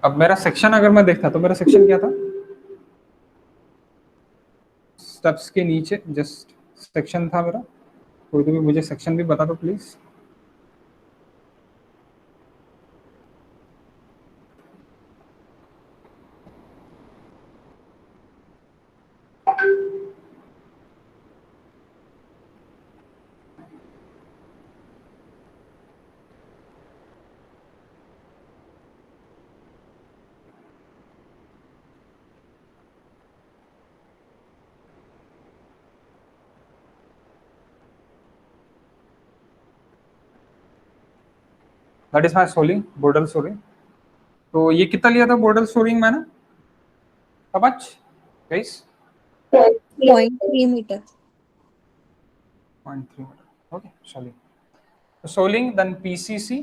अब मेरा सेक्शन अगर मैं देखता तो मेरा सेक्शन क्या था, स्टेप्स के नीचे जस्ट सेक्शन था मेरा। कोई तो भी मुझे सेक्शन भी बता दो please. That is my soling, boulder soling. तो ये कितना लिया था बोर्डल सोलिंग मैंने, how much guys? 0.3 metre. 0.3 metre. Okay soling, तो soling then PCC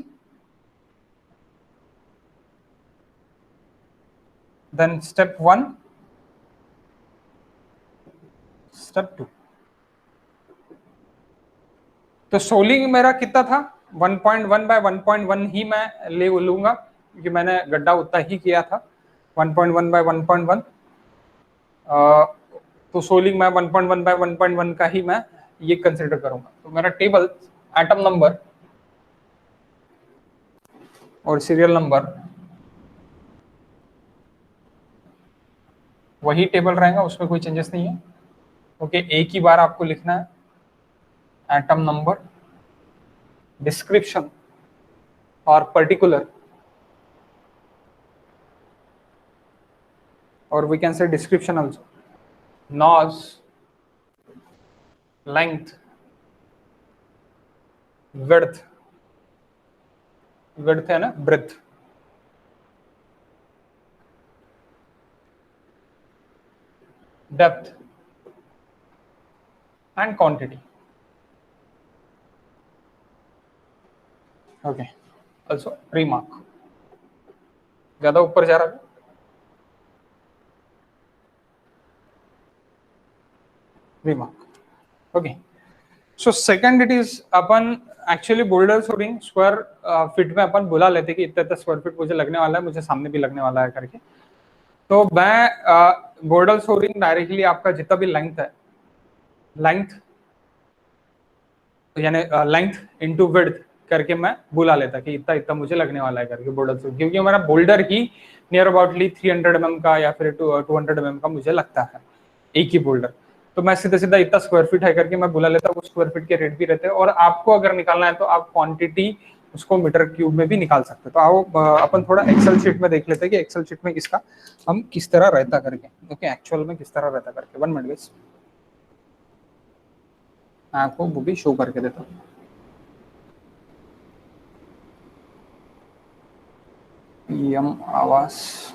then step 1 step 2। तो सोलिंग मेरा कितना था 1.1 बाय 1.1 ही मैं ले लूंगा क्योंकि मैंने गड्ढा उतना ही किया था 1.1 बाय 1.1। तो सोलिंग मैं 1.1 बाय 1.1 का ही मैं ये कंसिडर करूंगा। तो मेरा टेबल एटम नंबर और सीरियल नंबर वही टेबल रहेगा, उसमें कोई चेंजेस नहीं है। ओके, एक ही बार आपको लिखना है एटम नंबर, डिस्क्रिप्शन और पर्टिकुलर, और we can say description also, nos, length, width, width है ना, breadth, depth and quantity. Okay, also remark. ज्यादा ऊपर जा रहा है, remark. Okay, so second it is अपन actually boulder soling square feet में अपन बुला लेते कि इतना इतना स्क्वायर फीट मुझे लगने वाला है, मुझे सामने भी लगने वाला है करके। तो मैं बोर्डल सोरिंग डायरेक्टली आपका जितना भी लेंथ है, लेंथ यानी लेंथ इनटू विड्थ करके मैं बुला लेता कि इतना इतना मुझे लगने वाला है करके बोल्डर सोरिंग, क्योंकि हमारा बोल्डर ही नियर अबाउटली 300 mm का या फिर 200 mm का मुझे लगता है एक ही बोल्डर। तो मैं सीधा सीधा इतना स्क्वायर फीट है करके मैं बुला लेता हूँ। स्क्वायर फीट के रेट भी रहते हैं, और आपको अगर निकालना है तो आप क्वांटिटी उसको मीटर क्यूब में भी निकाल सकते हैं। तो आओ अपन थोड़ा एक्सेल शीट में देख लेते हैं कि एक्सेल शीट में इसका हम किस तरह रहता करके, ओके एक्चुअल में किस तरह रहता करके। 1 मिनट गाइस, मैं आपको वो भी शो करके देता हूँ। पीएम आवास,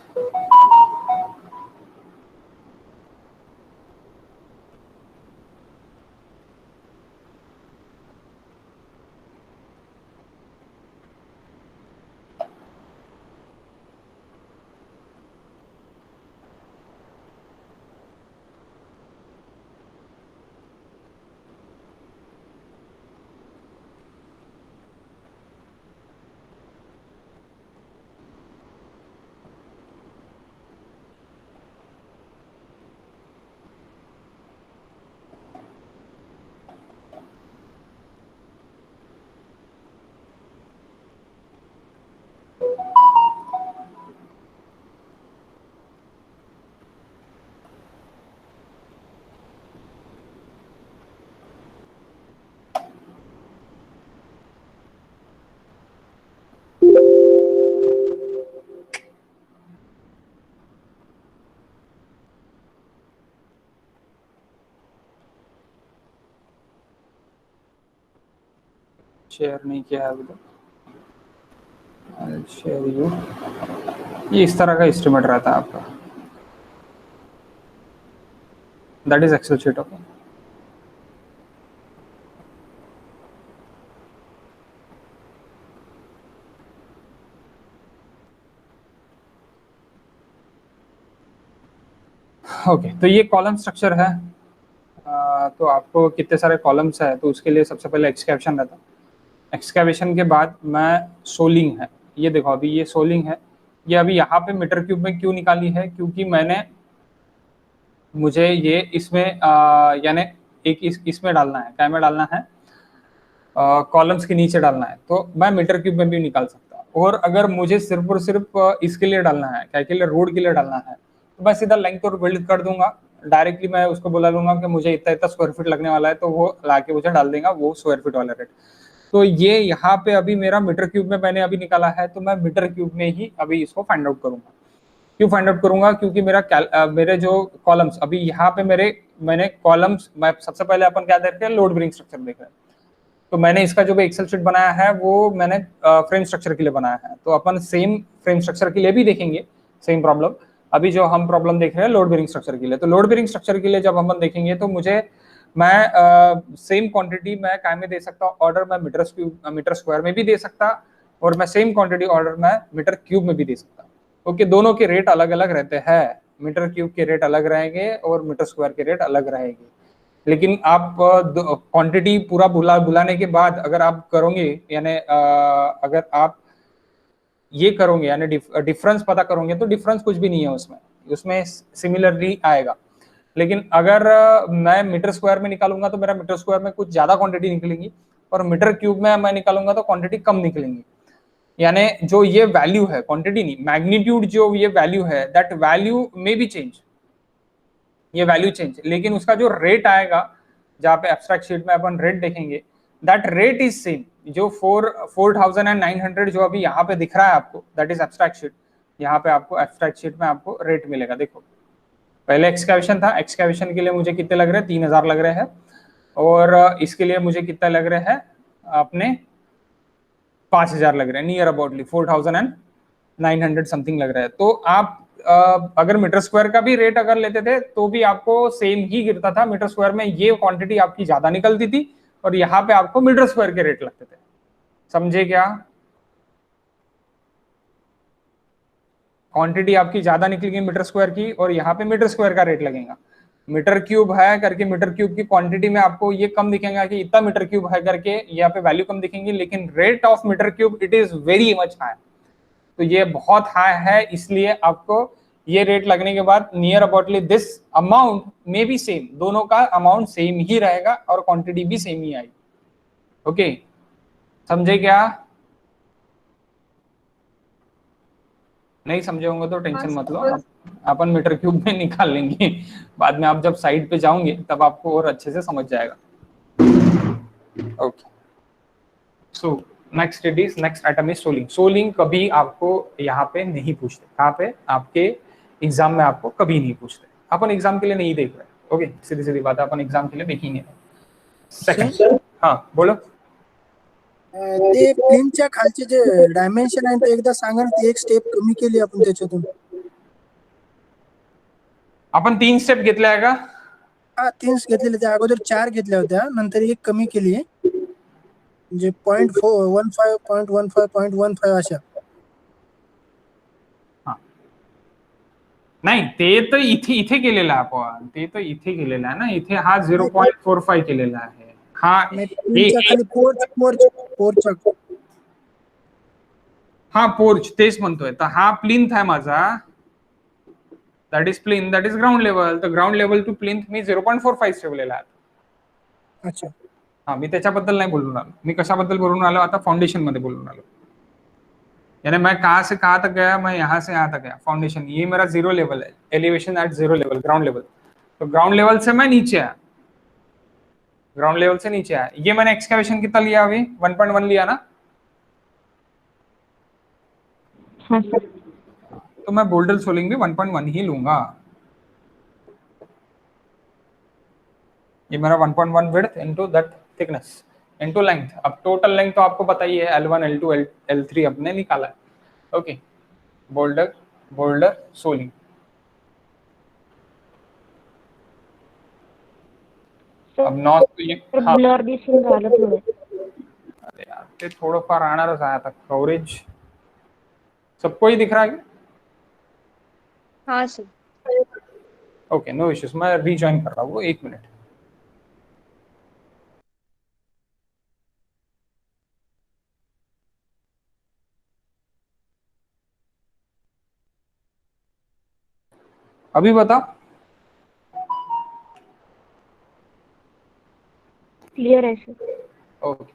शेयर नहीं किया है अभी तक, शेयर यू। ये इस तरह का एस्टिमेट रहता है आपका, that is Excel sheet. Okay, okay तो ये कॉलम स्ट्रक्चर है। तो आपको कितने सारे कॉलम्स है, तो उसके लिए सबसे पहले एक्सकैवेशन रहता है। एक्सकैवेशन के बाद मैं सोलिंग है, ये देखो अभी ये सोलिंग है, ये अभी यहाँ पे मीटर क्यूब में क्यों निकाली है, क्योंकि मुझे ये इसमें यानी एक इसमें डालना है, क्या में डालना है, कॉलम्स के नीचे डालना है, तो मैं मीटर क्यूब में भी निकाल सकता हूँ। और अगर मुझे सिर्फ और सिर्फ इसके लिए डालना है, क्या के लिए, रोड के लिए डालना है, तो मैं सीधा लेंथ और बिल्ड कर दूंगा, डायरेक्टली मैं उसको बोला दूंगा कि मुझे इतना इतना स्क्वायर फीट लगने वाला है, तो वो ला के मुझे डाल देगा वो स्क्वायर फीट वाला रेट। तो ये यहाँ पे अभी मेरा मीटर क्यूब में मैंने अभी निकाला है, तो मैं मीटर क्यूब में ही अभी इसको फाइंड आउट करूंगा। क्यों फाइंड आउट करूंगा, क्योंकि मेरे जो कॉलम्स अभी यहाँ पे मैंने कॉलम्स, मैं सबसे पहले अपन क्या देख रहे हैं, लोड बेरिंग स्ट्रक्चर देख रहे हैं। तो मैंने इसका जो भी एक्सेल शीट बनाया है वो मैंने फ्रेम स्ट्रक्चर के लिए बनाया है, तो अपन सेम फ्रेम स्ट्रक्चर के लिए भी देखेंगे सेम प्रॉब्लम। अभी जो हम प्रॉब्लम देख रहे हैं लोड बेरिंग स्ट्रक्चर के लिए, तो लोड बेरिंग स्ट्रक्चर के लिए जब हम देखेंगे तो मुझे मैं सेम क्वांटिटी मैं काय में दे सकता हूँ, ऑर्डर मैं मीटर स्क्वायर में भी दे सकता, और मैं सेम क्वांटिटी ऑर्डर मैं मीटर क्यूब में भी दे सकता। ओके, दोनों के रेट अलग अलग रहते हैं, मीटर क्यूब के रेट अलग रहेंगे और मीटर स्क्वायर के रेट अलग रहेंगे। लेकिन आप क्वांटिटी पूरा बुलाने के बाद अगर आप करोगे, यानी अगर आप ये करोगे यानी डिफरेंस पता करोगे, तो डिफरेंस कुछ भी नहीं है उसमें, उसमें सिमिलरली आएगा। लेकिन अगर मैं मीटर स्क्वायर में निकालूंगा तो मेरा मीटर स्क्वायर में कुछ ज्यादा क्वांटिटी निकलेंगी, और मीटर क्यूब में मैं निकालूंगा तो क्वांटिटी कम निकलेंगी। यानी जो ये वैल्यू है, क्वांटिटी नहीं, मैग्नीट्यूड जो ये वैल्यू है, that value may be change, ये वैल्यू चेंज, लेकिन उसका जो रेट आएगा, जहाँ पे एब्स्ट्रैक्ट शीट में अपन रेट देखेंगे, दैट रेट इज सेम। जो 4900 जो अभी यहाँ पे दिख रहा है आपको, दैट इज एब्स्ट्रैक्ट शीट। यहाँ पे आपको एब्स्ट्रैक्ट शीट में आपको रेट मिलेगा। देखो, पहले एक्सकैवेशन था, एक्सकैवेशन के लिए मुझे कितने लग रहे हैं, 3000 लग रहे हैं, और इसके लिए मुझे कितना लग रहे हैं अपने 5000 लग रहे हैं, नियर अबाउटली 4900 समथिंग लग रहा है। तो आप अगर मीटर स्क्वायर का भी रेट अगर लेते थे तो भी आपको सेम ही गिरता था, मीटर स्क्वायर में ये क्वांटिटी आपकी ज्यादा निकलती थी, और यहाँ पे आपको मीटर स्क्वायर के रेट लगते थे। समझे क्या? क्वांटिटी आपकी ज्यादा निकलेगी मीटर स्क्वायर की, और यहाँ पे मीटर स्क्वायर का रेट लगेगा। मीटर क्यूब है करके मीटर क्यूब की क्वांटिटी में आपको ये कम दिखेगा कि इतना मीटर क्यूब है करके, यहाँ पे वैल्यू कम दिखेंगी, लेकिन rate of metre cube it is very much high. तो ये बहुत हाई है, इसलिए आपको ये रेट लगने के बाद near aboutly this amount may be same, दोनों का अमाउंट सेम ही रहेगा और क्वांटिटी भी सेम ही आएगी। ओके, समझे क्या? नहीं समझे होंगे तो टेंशन मत लो, अपन मीटर क्यूब में निकाल लेंगे बाद में, आप जब साइड पे जाओगे तब आपको और अच्छे से समझ जाएगा। Okay, so next it is, next item is soling. Soling कभी आपको यहाँ पे नहीं पूछते, कहाँ पे, आपके एग्जाम में आपको कभी नहीं पूछते, अपन एग्जाम के लिए नहीं देख रहे। ओके, सीधी सीधी बात है, अपन एग्जाम के लिए देख ही नहीं रहे। सेकंड, हाँ बोलो। ते प्लेनच्या खालचे जे डायमेन्शन आहे ते एकदा सांगा ना, ते एक स्टेप कमी केली आपण त्याच्यातून. आपण 3 स्टेप घेतल्या आहे का? हा 3 घेतलेले, त्या अगोदर 4 घेतल्या होत्या, नंतर एक कमी केली आहे, म्हणजे 0.15 0.15 0.15 अशा. नाही, ते तर इथे इथे केलेलं आहे आपण, ते तर इथे केलेलं आहे ना, इथे हा 0.45 केलेला आहे, हा प्लेनच्या खाली पोर्च हा पोर्च, तेच म्हणतोय, तर हा प्लिंथ आहे माझा, that is plinth, that is ground level, तर ग्राउंड लेवल टू प्लिंथ मी 0.45 ठेवलेला आहे. अच्छा, हा, मी त्याच्याबद्दल नाही बोलून आलो, मी कशाबद्दल बोलून आलो आता, फाउंडेशन मध्ये बोलून आलो। यानी मैं कहां से कहां तक गया, मैं यहां से यहां तक गया, फाउंडेशन, ये मेरा 0 लेवल है, elevation at 0 level, ground level. तो ग्राउंड लेवल से मैं नीचे आया, ग्राउंड लेवल से नीचे आया, ये मैंने एक्सकैवेशन कितना लिया अभी, 1.1 लिया ना। हाँ सर। तो मैं बोल्डर सोलिंग भी 1.1 ही लूंगा। ये मेरा 1.1 width into that thickness into length. अब टोटल लेंथ तो आपको पता ही है, L1 L2 L3 अपने निकाला है। ओके, बोल्डर बोल्डर सोलिंग, अब नॉर्थ तो ये, हाँ, ब्लर दिसून राहिलं थोडं. अरे यार ते थोडंफार राहणारच आहे आता, कव्हरेज सबको ही दिख रहा है क्या? हाँ सर. ओके, नो इश्यूज, मैं रीजॉइन कर रहा हूँ, 1 मिनट। अभी बताओ। क्लियर है सर। Okay,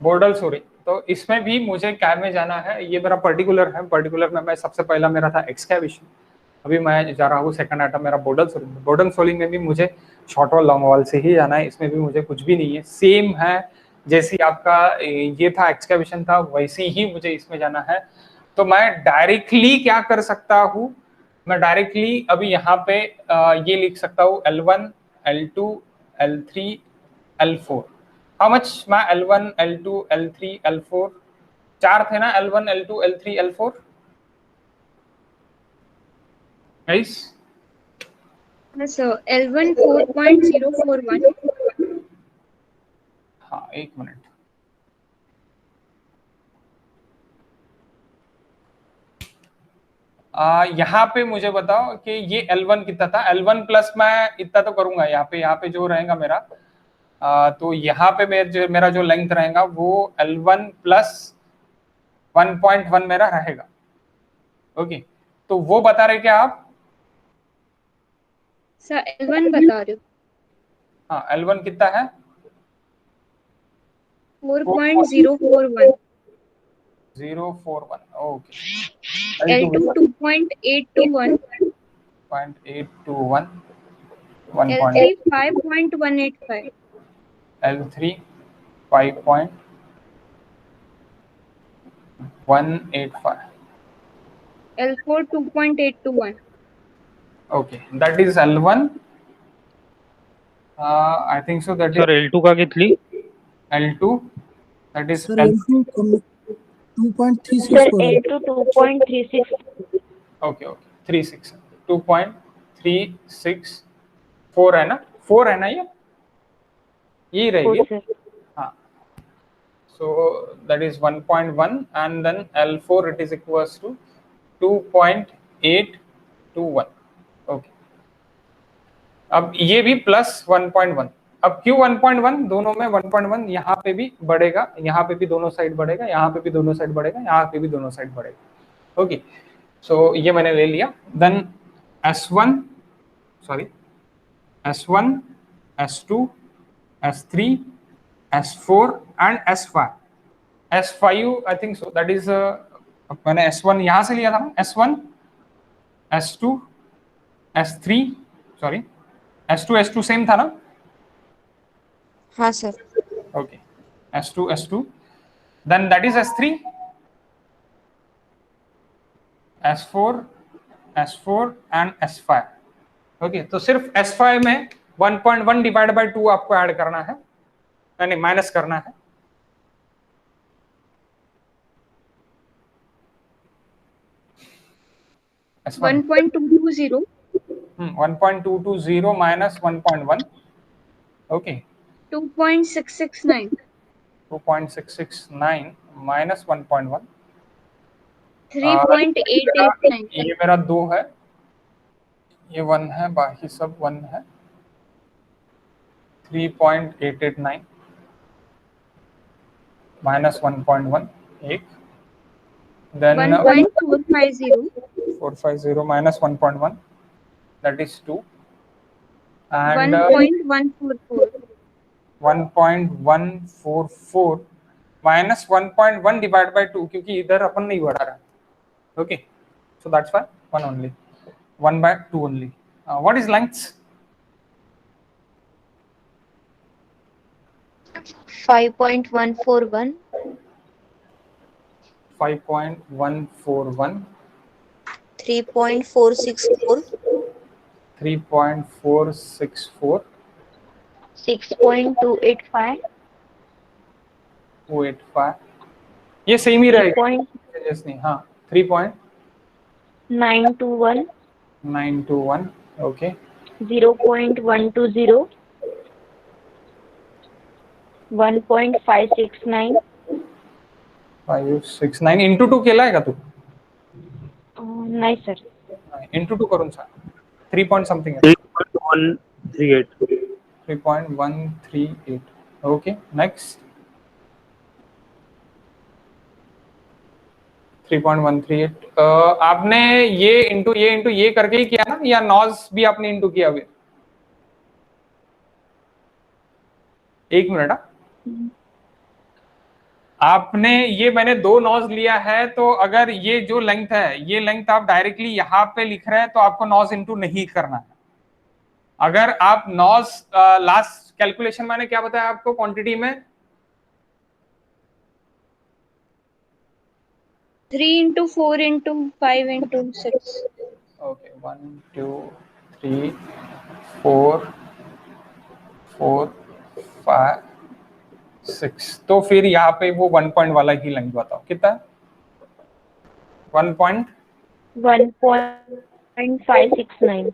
बोर्डल sorry. तो इसमें भी मुझे कैब में जाना है, ये मेरा पर्टिकुलर है। पर्टिकुलर में मैं सबसे पहला मेरा था एक्सकैवेशन, अभी मैं जा रहा हूँ सेकंड आइटम मेरा बोर्डल सोलिंग। बोर्डल सोलिंग में भी मुझे शॉर्ट वॉल लॉन्ग वॉल से ही जाना है, इसमें भी मुझे कुछ भी नहीं है, सेम है जैसी आपका ये था एक्सकैवेशन था, वैसे ही मुझे इसमें जाना है। तो मैं डायरेक्टली क्या कर सकता हूँ, मैं डायरेक्टली अभी यहाँ पे ये लिख सकता हूँ L1 L2 L3 L4। How much मैं L1 L2 L3 L4 चार थे ना, L1 L2 L3 L4 guys. हाँ सर, L1 4.041, हाँ एक मिनट, यहाँ पे मुझे बताओ कि ये L1 कितना था। L1 प्लस मैं इतना तो करूंगा यहाँ पे जो रहेगा मेरा, तो यहाँ पे मेरा जो लेंथ रहेगा वो L1 प्लस 1.1 मेरा रहेगा। ओके, तो वो बता रहे क्या आप? सर L1 बता रहे हो। हाँ, L1 कितना है? 4.041, 041। Okay, L2 2.821, 0.821, 1. L3 5.185, L3 5.185। L4 2.821, Okay, that is L1. I think so. That is sir L2 का कितली? L2. That is sir L. L2 sir 2.364 है। L2 2.36, Okay, okay. 36. 2.364 है ना? 4 है ना ये? यही 4 रहेगी। सर। हाँ. So that is 1.1 and then L4 it is equals to 2.821. Okay. अब ये भी प्लस 1.1। अब क्यों 1.1? दोनों में 1.1, यहाँ पे भी बढ़ेगा, यहाँ पे भी दोनों साइड बढ़ेगा, यहाँ पे भी दोनों साइड बढ़ेगा, यहाँ पे भी दोनों साइड बढ़ेगा। ओके, सो ये मैंने ले लिया। Then S1 sorry S1 S2 S3 S4 and S5। S5 I think so that is, मैंने S1 यहाँ से लिया था ना, S1 S2 S3 sorry S2 S2 same था ना? हाँ sir. Okay, S2 S2, then that is S3 S4 S4 and S5। Okay, तो सिर्फ S5 में 1.1 डिवाइड बाय 2 आपको ऐड करना है, यानी माइनस करना है। S1 1.220, 1.220 minus 1.1, ओके 2.669, 2.669 minus 1.1, 3.889, ये मेरा 2 है, ये 1 है, बाकी सब 1 है, 3.889 minus 1.1 एक, then 1.450, 450 minus 1.1 that is 2 and 1.144, 1.144 minus 1.1 divided by 2, क्योंकि इधर अपन नहीं बढ़ा रहा। Okay, so that's why 1 only, 1 by 2 only. What is length? 5.141, 5.141, 3.464, 3.464, 6.285, 285, ये सेम ही रहेगा, चेंजेस नहीं। हाँ, 3.921, 3.921, ओके 0.120, 1.569, 569 इंटू 2 केला आहे का तू? नहीं सर। इंटू 2 करून सांग, 3 पॉइंट समथिंग आहे, 3.138. 3.138। ओके, नेक्स्ट 3.138 आपने ये इंटू ये करके ही किया ना, या नॉज भी आपने इंटू किया अभी? एक मिनट। आपने ये मैंने 2 नॉज लिया है, तो अगर ये जो लेंथ है, ये लेंथ आप डायरेक्टली यहाँ पे लिख रहे हैं तो आपको नॉज इंटू नहीं करना है। अगर आप नॉज लास्ट कैलकुलेशन मैंने क्या बताया आपको क्वांटिटी में? 3 into 4 into 5 into 6. ओके 1 2 3 4 4 5 6। तो फिर यहाँ पे वो 1 पॉइंट वाला ही लेंथ बताओ कितना है? 1.569.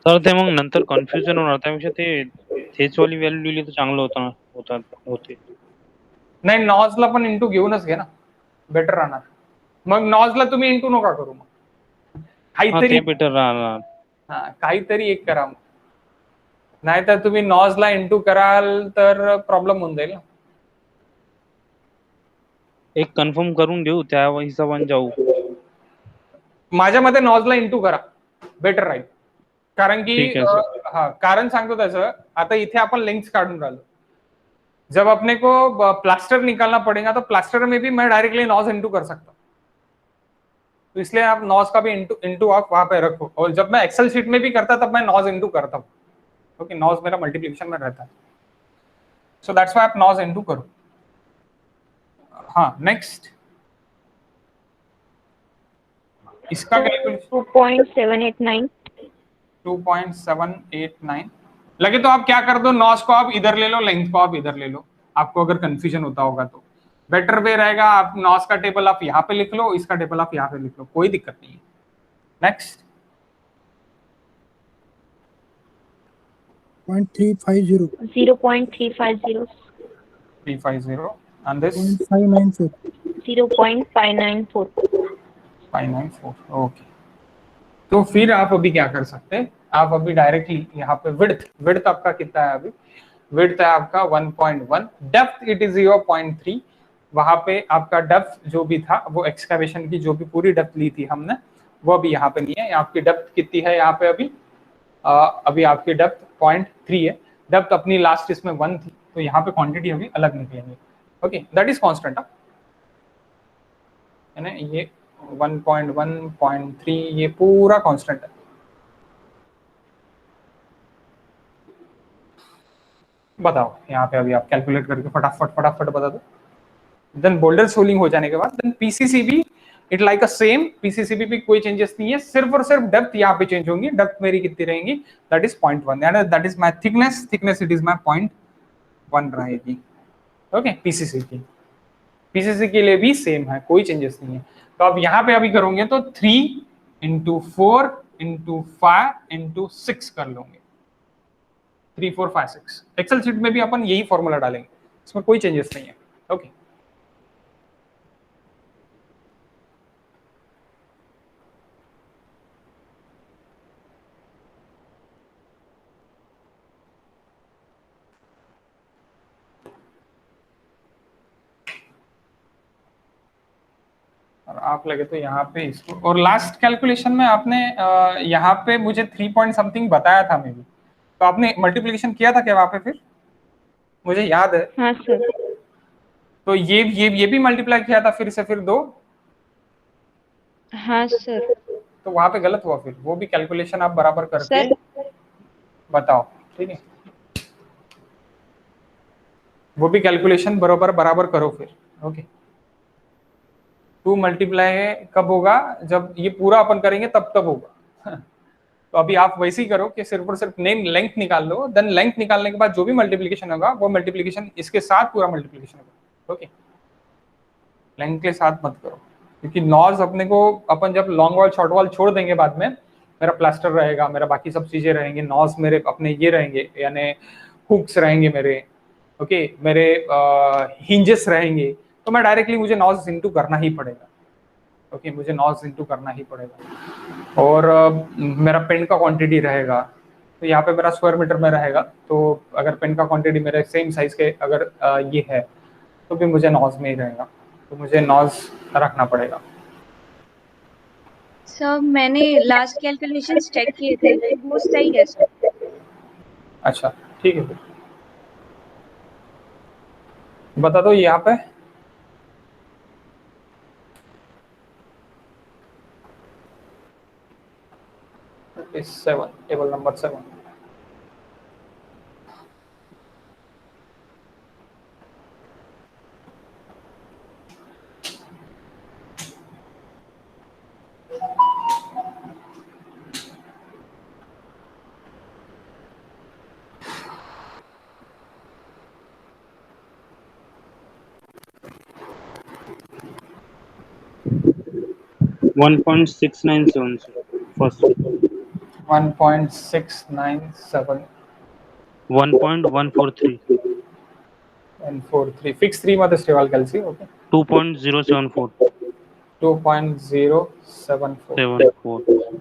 सर ते मग नंतर कन्फ्युजन होणार, त्यापेक्षा तेच वाली व्हॅल्यू लिहिली तर चांगलं होते. नाही, नॉजला पण इंटू घेऊनच घे ना, बेटर राहणार. मग नॉजला तुम्ही इंटू नका करू, मग काहीतरी बेटर राहणार. काहीतरी एक करा, मग नाहीतर तुम्ही नॉजला इंटू कराल तर प्रॉब्लेम होऊन जाईल ना. एक कन्फर्म करून घेऊ, त्या हिशोबाने जाऊ. माझ्या मते नॉजला इंटू करा, बेटर राहील. कारण की ठीक है सर. कारण सांगतो त्याचं, आता इथे आपण लेंथ काढून राहिलो. जब अपने को प्लास्टर निकालना पड़ेगा तो प्लास्टर में भी मैं डायरेक्टली नॉज इंटू कर सकता हूँ, तो इसलिए आप नॉज का भी इंटू आप वहां पे रखो. और जब मैं एक्सेल शीट में भी करता तब मैं नॉज इंटू करता हूँ, क्योंकि नॉज मेरा मल्टीप्लिकेशन में रहता है. सो दैट्स व्हाई आप नॉज इंटू करो. हाँ, नेक्स्ट इसका कैलकुलेशन 2.789. 2.789 लगे तो आप क्या कर दो, नॉज को आप इधर ले लो, लेंथ को आप इधर ले लो. आपको अगर कंफ्यूजन होता होगा तो बेटर वे रहेगा, आप नॉज का टेबल आप यहाँ पे लिख लो, इसका टेबल आप यहाँ पे लिख लो, कोई दिक्कत नहीं है. नेक्स्ट 0.350. 0.350. 350 and this 0.594. 0.594. 594. ओके, तो फिर आप अभी क्या कर सकते हैं, आप अभी डायरेक्टली यहाँ पे विड्थ आपका कितना है अभी? विड्थ है आपका 1.1, डेप्थ इट इज 0.3. वहां पे आपका डेप्थ जो भी था, वो एक्सकैवेशन की जो भी पूरी डेप्थ ली थी हमने, वो अभी यहाँ पे नहीं है. आपकी डेप्थ कितनी है यहाँ पे अभी? अभी आपकी डेप्थ 0.3 है. डेप्थ अपनी लास्ट इसमें 1 थी, तो यहाँ पे क्वांटिटी अभी अलग निकलेंगे. ओके, दैट इज कॉन्स्टेंट है ना. ये 1.1 0.3 ये पूरा कांस्टेंट है. बताओ यहाँ पे अभी आप कैलकुलेट करके फटाफट बता दो. देन बोल्डर सोलिंग हो जाने के बाद then PCCB it like a same. PCCB भी कोई चेंजेस नहीं है, सिर्फ और सिर्फ डेप्थ यहाँ पे चेंज होंगी. डेप्थ मेरी कितनी रहेंगी? That is 0.1. That is my thickness it is my 0.1 रहेगी. ओके, पीसीसी के लिए भी सेम है, कोई चेंजेस नहीं है. तो आप यहाँ पे अभी करोगे तो 3 into 4 into 5 into 6 कर लोगे. 3 4 5 6. एक्सेल शीट में भी अपन यही फॉर्मूला डालेंगे, इसमें कोई चेंजेस नहीं है. ओके, और आप लगे तो यहाँ पे इसको. और लास्ट कैलकुलेशन में आपने यहाँ पे मुझे 3 पॉइंट समथिंग बताया था मे भी, तो आपने मल्टीप्लिकेशन किया था क्या वहां पे? फिर मुझे याद है. हाँ सर. तो ये भी मल्टीप्लाई किया था फिर से, फिर 2. हाँ सर. तो वहां पे गलत हुआ, फिर वो भी कैलकुलेशन आप बराबर करके सर बताओ. ठीक है, वो भी कैलकुलेशन बराबर करो फिर. ओके, 2 मल्टीप्लाई कब होगा? जब ये पूरा अपन करेंगे तब होगा. तो अभी आप वैसे ही करो कि सिर्फ और सिर्फ नेम लेंथ निकाल लो. देन लेंथ निकालने के बाद जो भी मल्टीप्लिकेशन होगा वो मल्टीप्लिकेशन इसके साथ पूरा मल्टीप्लिकेशन होगा. ओके, लेंथ के साथ मत करो, क्योंकि नॉज अपने को अपन जब लॉन्ग वॉल शॉर्ट वॉल छोड़ देंगे बाद में, मेरा प्लास्टर रहेगा, मेरा बाकी सब चीजें रहेंगे, नॉज मेरे अपने ये रहेंगे, यानी हुक्स रहेंगे मेरे. ओके, मेरे हिंजेस रहेंगे, तो मैं डायरेक्टली मुझे नॉज इंटू करना ही पड़ेगा. ओके, मुझे नॉज इंटू करना ही पड़ेगा. और मेरा पेन का क्वांटिटी रहेगा, तो यहाँ पे मेरा स्क्वायर मीटर में रहेगा. तो अगर पेन का क्वांटिटी मेरे सेम साइज के अगर ये है, तो भी मुझे नॉज में ही रहेगा, तो मुझे नॉज रखना पड़ेगा. सर मैंने लास्ट कैलकुलेशंस चेक किए थे तो वो सही है सर। अच्छा ठीक है, फिर बता दो यहाँ पे। इस 7, table number 7। One point six nine seven first, 1.697 1.143, 143 fix 3 ಮತ್ತೆ ಸ್ಟೇಬಲ್ ಕಳಿಸಿ. Okay 2.074, 2.074,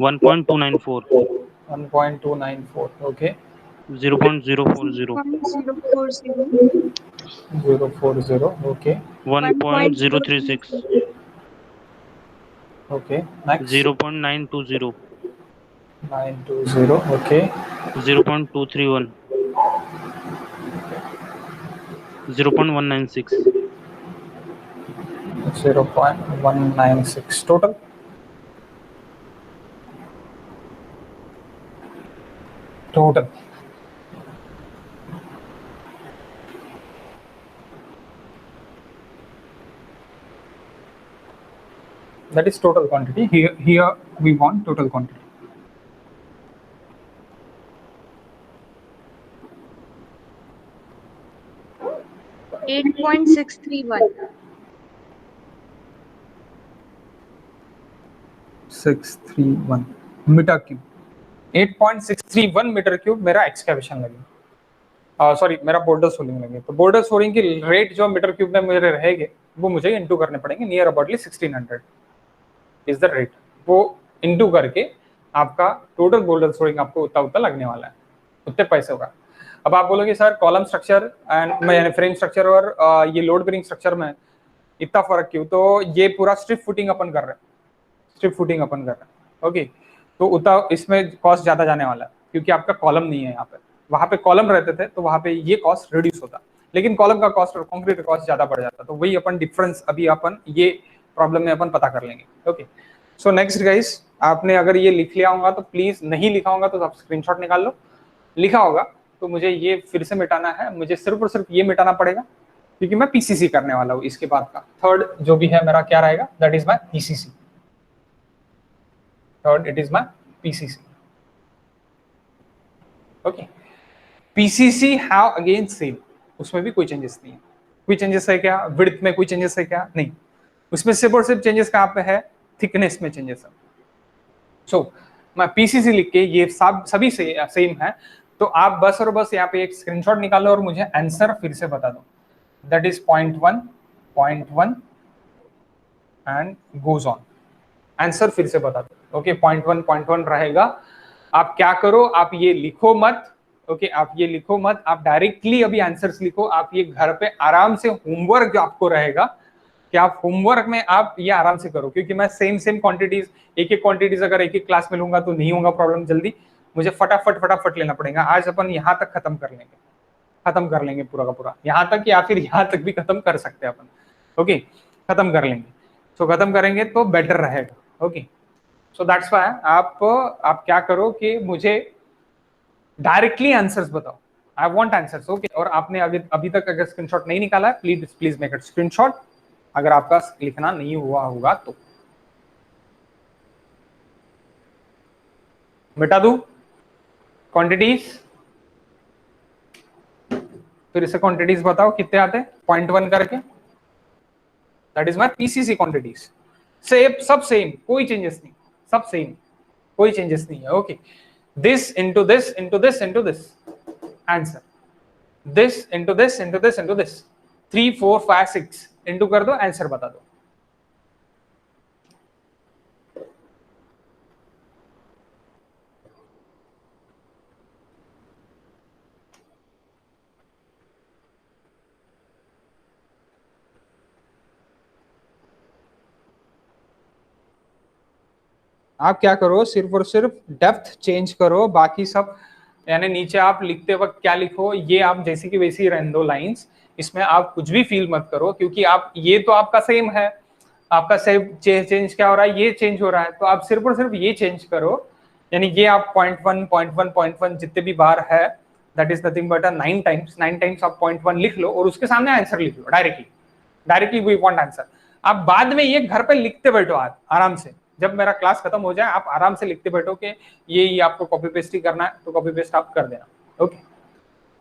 1.294, 1.294. Okay 0.040, 0.040, 040. Okay 1.036, 1.036, okay next 0.920, 920. Okay 0.231, 0.196, 0.196 total. Total that is total quantity. Here we want total quantity. 8.631, 631 metre cube. 8.631 metre cube मेरा excavation लगे, sorry मेरा boulder soling लगे. तो boulder soling की rate जो metre cube में मुझे रहेंगे वो मुझे इंटू करने पड़ेंगे. Near aboutly 1600 is the rate. वो इंटू करके आपका टोटल बोल्डर सोलिंग आपको उतना उतना लगने वाला है, उतने पैसे होगा. अब आप बोलोगे सर कॉलम स्ट्रक्चर एंड यानी फ्रेम स्ट्रक्चर और ये लोड बेरिंग स्ट्रक्चर में इतना फर्क क्यों? तो ये पूरा स्ट्रिप फुटिंग अपन कर रहे हैं, स्ट्रिप फुटिंग अपन कर रहे हैं. ओके तो उतना इसमें कॉस्ट ज्यादा जाने वाला है क्योंकि आपका कॉलम नहीं है यहाँ पे. वहां पे कॉलम रहते थे तो वहां पे ये कॉस्ट रिड्यूस होता, लेकिन कॉलम का कॉस्ट और कॉन्क्रीट का कॉस्ट ज्यादा बढ़ जाता. तो वही अपन डिफरेंस अभी अपन ये प्रॉब्लम में अपन पता कर लेंगे. ओके सो नेक्स्ट गाइस, आपने अगर ये लिख लिया होगा तो प्लीज, नहीं लिखा होगा तो आप स्क्रीनशॉट निकाल लो. लिखा होगा तो मुझे ये फिर से मिटाना है, मुझे सिर्फ और सिर्फ ये मिटाना पड़ेगा क्योंकि मैं पीसीसी करने वाला हूँ. इसके बाद का थर्ड जो भी है मेरा क्या रहेगा, that is my PCC. Third it is my PCC. Okay PCC have again same, उसमें भी कोई चेंजेस नहीं है. कोई चेंजेस है क्या? विड्थ में कोई चेंजेस है क्या? नहीं. उसमें सिर्फ और सिर्फ चेंजेस कहाँ पे है? थिकनेस में चेंजेस है. सो मैं पीसीसी लिख के ये सब सभी सेम है. तो आप बस और बस यहाँ पे एक स्क्रीनशॉट निकालो और मुझे आंसर फिर से बता दो. That is 0.1, 0.1 and goes on. Answer फिर से बता दो. ओके 0.1, 0.1 रहेगा. आप क्या करो, आप ये लिखो मत. ओके आप ये लिखो मत, आप डायरेक्टली अभी आंसर्स लिखो. आप ये घर पे आराम से होमवर्क जो आपको रहेगा कि आप होमवर्क में आप ये आराम से करो, क्योंकि मैं सेम सेम क्वांटिटीज, एक एक क्वांटिटीज अगर एक एक क्लास में लूंगा तो नहीं होगा प्रॉब्लम जल्दी. मुझे फटाफट फटाफट लेना पड़ेगा. आज अपन यहाँ तक खत्म कर लेंगे, खत्म कर लेंगे पूरा का पूरा, यहाँ तक या फिर यहाँ तक भी खत्म कर सकते हैं अपन. ओके खत्म कर लेंगे. सो खत्म करेंगे तो बेटर रहेगा. ओके सो दैट्स व्हाई आप क्या करो कि मुझे डायरेक्टली आंसर्स बताओ. I want answers. ओके और आपने अभी तक अगर स्क्रीनशॉट नहीं निकाला है please please make it screenshot, अगर आपका लिखना नहीं हुआ होगा तो. मिटा दूं क्वांटिटीज? फिर इसे क्वांटिटीज बताओ कितने आते हैं 0.1 करके. That is my PCC quantities. Same, सब सेम, कोई चेंजेस नहीं, सब सेम, कोई चेंजेस नहीं है. Okay this into this into this into this, answer. This into this into this into this, 3 4 5 6 into कर दो, आंसर बता दो. आप क्या करो, सिर्फ और सिर्फ डेप्थ चेंज करो, बाकी सब यानी नीचे आप लिखते वक्त क्या लिखो ये आप जैसी की वैसी रहने दो लाइंस, इसमें आप कुछ भी फील मत करो, क्योंकि आप ये तो आपका सेम है, आपका सेम चेंज क्या हो रहा है, ये चेंज हो रहा है, तो आप सिर्फ और सिर्फ ये चेंज करो, यानी ये आप .1 जितने भी बार है that is nothing but 9 times आप .1 लिख लो और उसके सामने आंसर लिख लो डायरेक्टली वी वांट आंसर। आप बाद में ये घर पे लिखते बैठो आराम से, जब मेरा क्लास खत्म हो जाए आप आराम से लिखते बैठो कि ये आपको कॉपी पेस्ट ही करना है, तो कॉपी पेस्ट आप कर देना, ओके।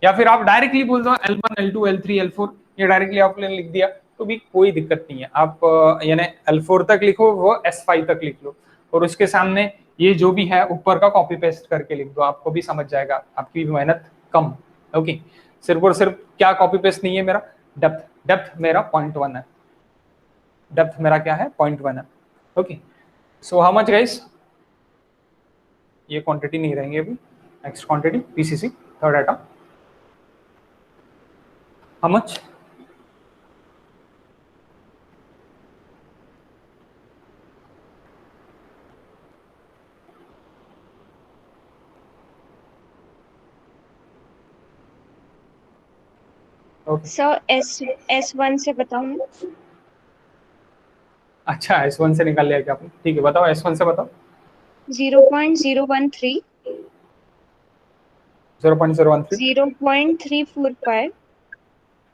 या फिर आप डायरेक्टली बोल दो L1 L2 L3 L4, ये डायरेक्टली आपने लिख दिया तो भी कोई दिक्कत नहीं है। आप यानी L4 तक लिखो, वो S5 तक लिख लो और उसके सामने ये जो भी है ऊपर का कॉपी पेस्ट करके लिख दो, आपको भी समझ जाएगा, आपकी भी मेहनत कम, ओके। सिर्फ और सिर्फ क्या कॉपी पेस्ट नहीं है मेरा, डेप्थ मेरा .1 है, डेप्थ मेरा क्या है .1 है, okay. So how much guys, ये क्वांटिटी नहीं रहेंगे अभी, next quantity PCC third item, how much, sir S1 से बताऊं ना? अच्छा S1 से निकाल लिया क्या आपने, ठीक है बताओ S1 से बताओ। 0.013 0.013 0.345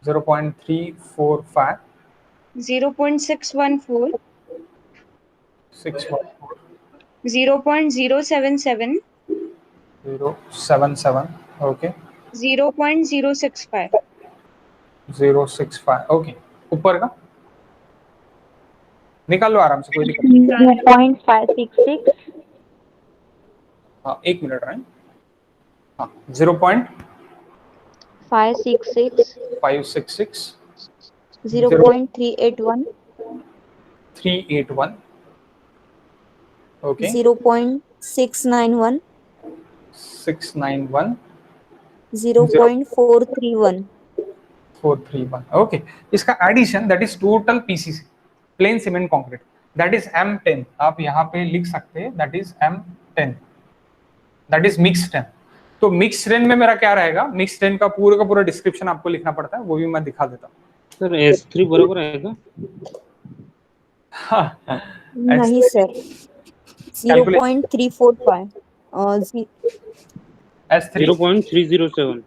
0.345 0.614 614 0.077 077 ओके 0.065 065 ओके। ऊपर का निकाल लो आराम से, कोई दिक्कत नहीं। 0.566 हाँ एक मिनट रहे, हाँ 0.566 566 0.381 381 ओके 0.691 691 0.431 431 ओके। इसका addition that is total PCC plain cement concrete that is M10, आप यहाँ पे लिख सकते हैं that is M10, that is mix 10। तो मिक्स 10 में मेरा क्या रहेगा, मिक्स 10 का पूरा डिस्क्रिप्शन आपको लिखना पड़ता है, वो भी मैं दिखा देता हूँ। सर S3 बरोबर आएगा? नहीं सर 0.345 S3 0.307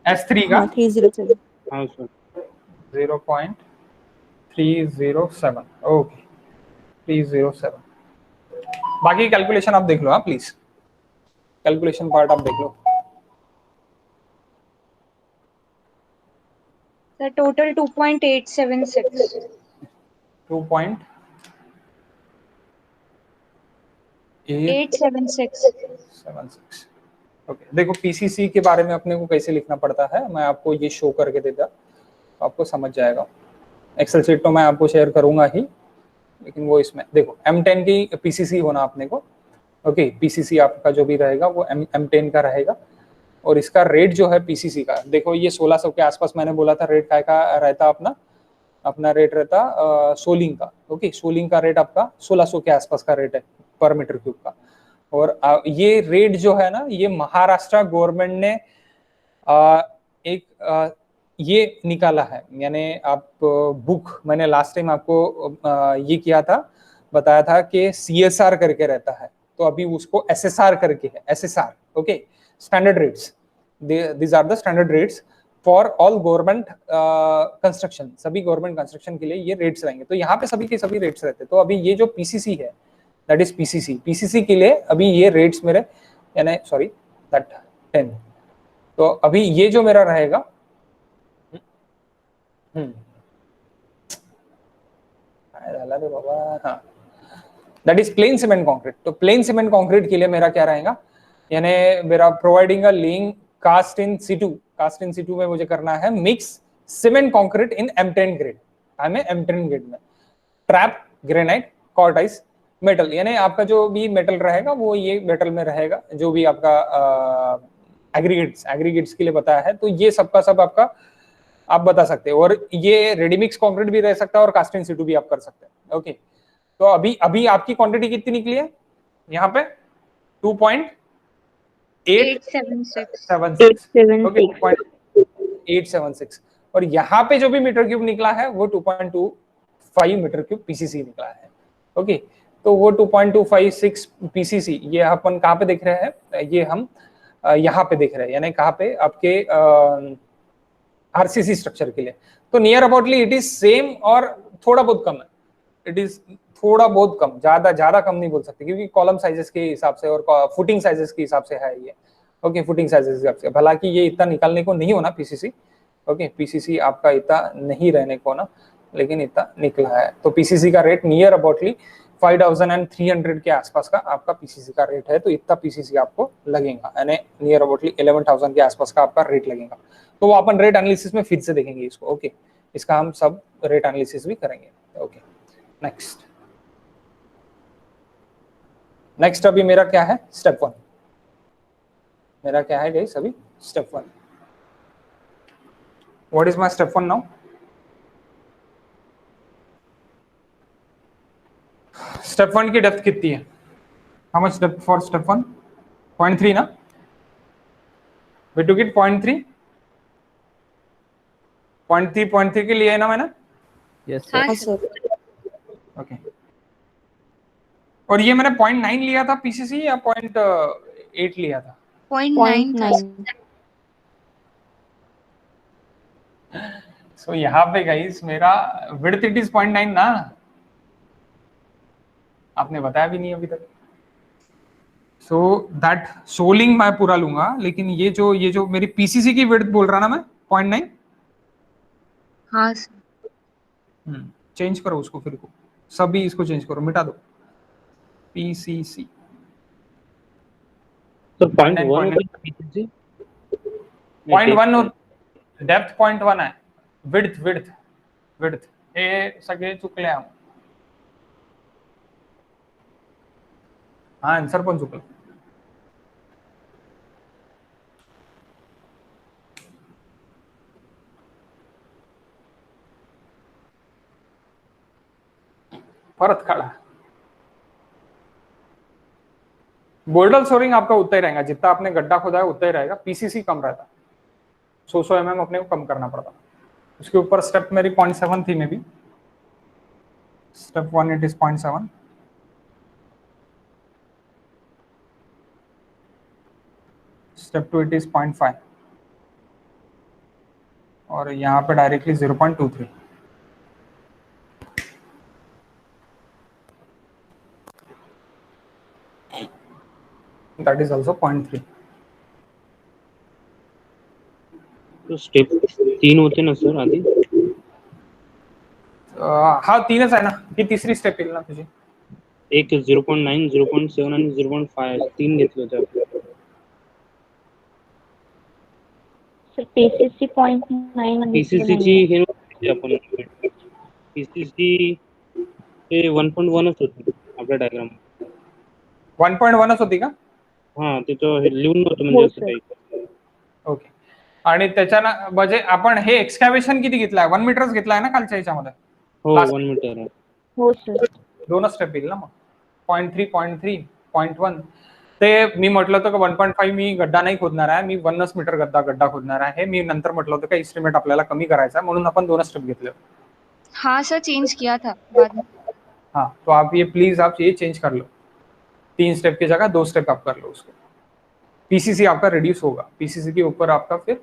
S3 का 307 हाँ सर 0.307 ओके 307। बाकी कैलकुलेशन आप देख लो, हाँ प्लीज कैलकुलेशन पार्ट आप देख लो। Sir total 2.876 2.876 okay. देखो पीसीसी के बारे में अपने को कैसे लिखना पड़ता है, मैं आपको ये शो करके देता तो आपको समझ जाएगा। एक्सेल शीट तो मैं आपको शेयर करूंगा ही, लेकिन वो इसमें देखो M10 की पीसीसी होना अपने को, ओके। पीसीसी आपका जो भी रहेगा वो M10 का रहेगा, और इसका रेट जो है पीसीसी का, देखो ये 1600 के आसपास मैंने बोला था रेट का रहता, अपना रेट रहता सोलिंग का, ओके। सोलिंग का रेट आपका 1600 के आसपास का रेट है पर मीटर क्यूब का। और ये रेट जो है ना, ये महाराष्ट्र गवर्नमेंट ने एक ये निकाला है, यानी आप बुक मैंने लास्ट टाइम आपको ये किया था, बताया था कि CSR करके रहता है, तो अभी उसको SSR करके है, SSR okay. Standard rates, these are the standard rates for all government construction, सभी गवर्नमेंट कंस्ट्रक्शन के लिए ये रेट्स रहेंगे। तो यहाँ पे सभी के सभी रेट्स रहते हैं। तो अभी ये जो पीसीसी है दैट इज पीसीसी के लिए अभी ये रेट्स मेरे यानी सॉरी दैट 10, तो अभी ये जो मेरा रहेगा बाबा, हाँ that is plain cement concrete. तो प्लेन सीमेंट कंक्रीट के लिए मेरा क्या रहेगा, यानी मेरा providing a laying cast in situ में मुझे करना है mix cement concrete in M10 grade, हमें M10 ग्रेड में ट्रैप ग्रेनाइट कॉर्टाइस मेटल, यानी आपका जो भी मेटल रहेगा वो ये मेटल में रहेगा, जो भी आपका एग्रीगेट्स के लिए बताया है। तो ये सबका सब आपका आप बता सकते हैं, और ये रेडीमिक्स कंक्रीट भी रह सकता है और कास्ट इन सीटू भी आप कर सकते हैं, ओके। तो अभी आपकी क्वांटिटी कितनी निकली है, यहाँ पे 2.876 ओके 2.876 और यहाँ पे जो भी मीटर क्यूब निकला है वो 2.25 मीटर क्यूब पीसीसी निकला है। ओके तो वो 2.256 पीसीसी ये अपन कहाँ पे देख रहे हैं, ये हम यहाँ पे देख रहे हैं, यानी कहाँ पे आपके आरसीसी स्ट्रक्चर के लिए। तो नियर अबाउटली इट इज सेम और थोड़ा बहुत कम है, इट इज थोड़ा बहुत कम, ज्यादा कम नहीं बोल सकते क्योंकि कॉलम साइजेस के हिसाब से और फुटिंग साइजेस के हिसाब से है ये। ओके फुटिंग साइजेस के हिसाब से, हालांकि ये इतना निकालने को नहीं होना पीसीसी। ओके पीसीसी आपका इतना नहीं रहने को ना, लेकिन इतना निकला है। तो पीसीसी का रेट नियर अबाउटली 5300 के आसपास का आपका पीसीसी का रेट है। तो इतना पीसीसी आपको लगेगा, यानी नियर अबाउटली 11,000 के आसपास का आपका रेट लगेगा। तो वो अपन रेट एनालिसिस में फिर से देखेंगे इसको। ओके इसका हम सब रेट एनालिसिस भी करेंगे। ओके नेक्स्ट अभी मेरा क्या है, स्टेप 1। मेरा क्या है गाइस अभी step 1। What is my step 1 now? Step 1 की डेप्थ कितनी है? How much depth for step 1? 0.3 ना? वी टुक इट 0.3 0.3 के लिए है ना मैंने? यस हाँ सर। सर। ओके और ये मैंने 0.9 लिया था पीसीसी या 0.8 लिया था? 0.9 था। 0.9 सो यहाँ पे गाइस मेरा विड्थ इट इज 0.9 ना, आपने बताया भी नहीं अभी तक। सो दैट सोलिंग मैं पूरा लूंगा, लेकिन ये जो मेरी पीसीसी की विड्थ बोल रहा ना मैं 0.9। हाँ सर। चेंज करो उसको, फिर को सभी इसको चेंज करो, मिटा दो पीसीसी। तो 0.1 0.9 होता है पीसीसी 0.1 डेप्थ 0.1 है, विड्थ विड्थ विड्थ हे सगळे चुकले आहो। हा आन्सर पण चुकला। परत काढा। बोल्डर सोरिंग आपका उतना ही रहेगा, जितना आपने गड्ढा खोदा है उतना ही रहेगा, पीसीसी कम रहता, 100 mm अपने को कम करना पड़ता। उसके ऊपर स्टेप मेरी 0.7 थी, may be step 1 it is 0.7, step 2 it is 0.5 और यहाँ पे डायरेक्टली 0.23। That is also 0.3। तो स्टेप 3 होते ना सर आधी? हा 3च आहे ना, ही तिसरी स्टेप येईल ना तुझी? एक 0.9 0.7 आणि 0.5 3 घेतले होते आपण। सर पीसीसी 0.9 पीसीसी ची हे नव्हती आपण पीसीसी हे 1.1च होती आपल्या डायग्राम। 1.1च होती का? हा तिथं हे लिहून नव्हतं म्हणजे हो असं सर. काही। ओके आणि त्याच्या म्हणजे आपण हे एक्सकॅव्हेशन किती घेतलाय? 1 मीटरच घेतलाय ना खालच्या ह्याच्यामध्ये? हो Last 1 मीटर आहे। हो सर. दोनच स्टेप येईल ना मग, 0.3 0.3 0.1। ते मी म्हटलं होतं का 1.5 मी गड्डा नाही खोदणार आहे, मी 1 मीटर गड्डा खोदणार आहे। मी नंतर म्हटलं होतं का इस्टिमेट आपल्याला कमी करायचा, म्हणून आपण 2 स्टेप घेतले। हाँ सर, चेंज किया था बाद में। हाँ तो आप ये प्लीज आप ये चेंज कर लो, 3 स्टेप की जगह 2 स्टेप आप कर लो उसको। पीसीसी आपका रिड्यूस होगा, पीसीसी के ऊपर आपका फिर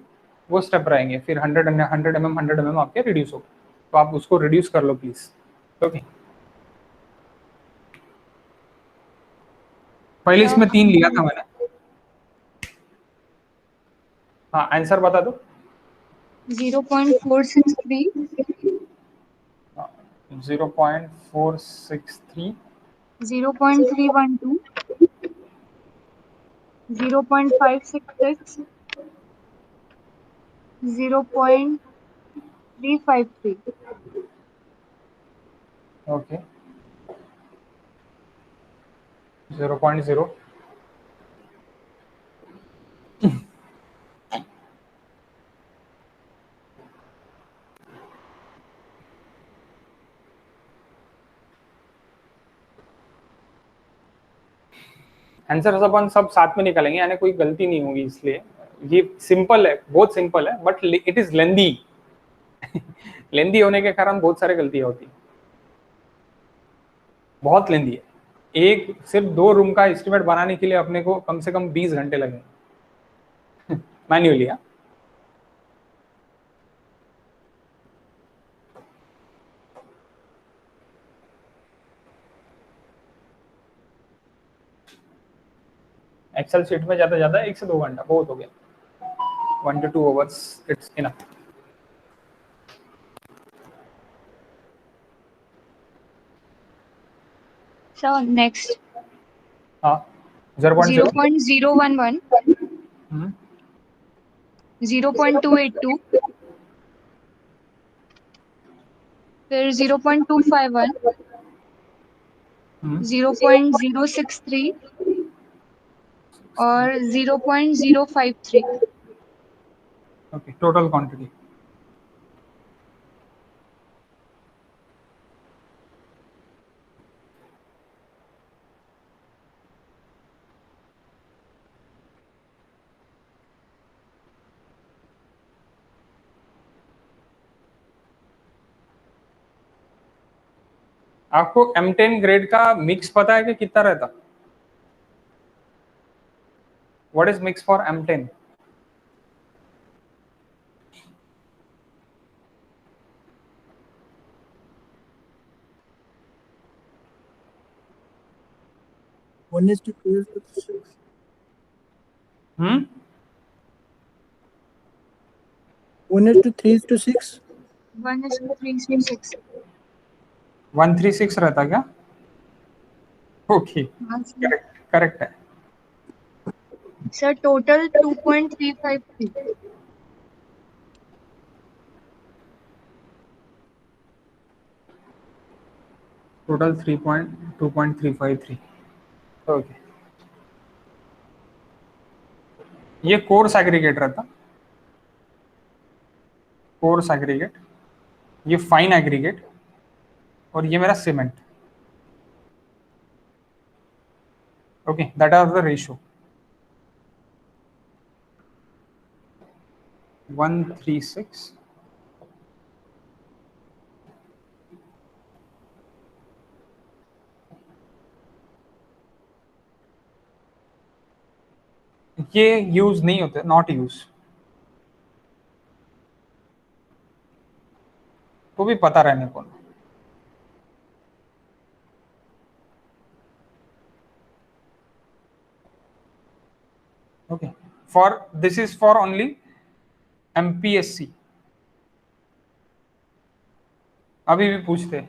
वो स्टेप रहेंगे, फिर 100 mm आपके रिड्यूस होगा। तो आप उसको रिड्यूस कर लो प्लीज। ओके पहले इसमें 3 लिया था मैंने। हाँ आंसर बता दो। 0.463, 0.463, 0.312, 0.566, 0.353। ओके 0.0, आंसर अपन सब साथ में निकालेंगे, यानी कोई गलती नहीं होगी, इसलिए ये सिंपल है, बहुत सिंपल है, बट इट इज लेंदी। लेंदी होने के कारण बहुत सारी गलतियां होती है, बहुत लेंदी है। एक सिर्फ 2 रूम का एस्टिमेट बनाने के लिए अपने को कम से कम 20 घंटे लगेंगे मैन्युअली। एक्सेल शीट में ज्यादा 1 से 2 घंटा बहुत हो गया, 1 to 2 hours it's enough. So next, हाँ 0.0 0.011, 0.282, फिर 0.251, 0.063 और 0.053। Okay, total quantity. आपको M10 ग्रेड का मिक्स पता है कि कितना रहता? What is mix for M10? One is to 2 1:3:6। 1:3:6। 136 रहता क्या? ओके, करेक्ट है। Sir total 2.353। टोटल 2.353। ओके, ये कोर्स एग्रीगेट रहता, कोर्स एग्रीगेट, ये फाइन एग्रीगेट, और ये मेरा cement. Okay, that are the ratio 136 ये यूज नहीं होते, नॉट यूज, तो भी पता रहने को। Okay, for this is for only MPSC। अभी भी पूछते हैं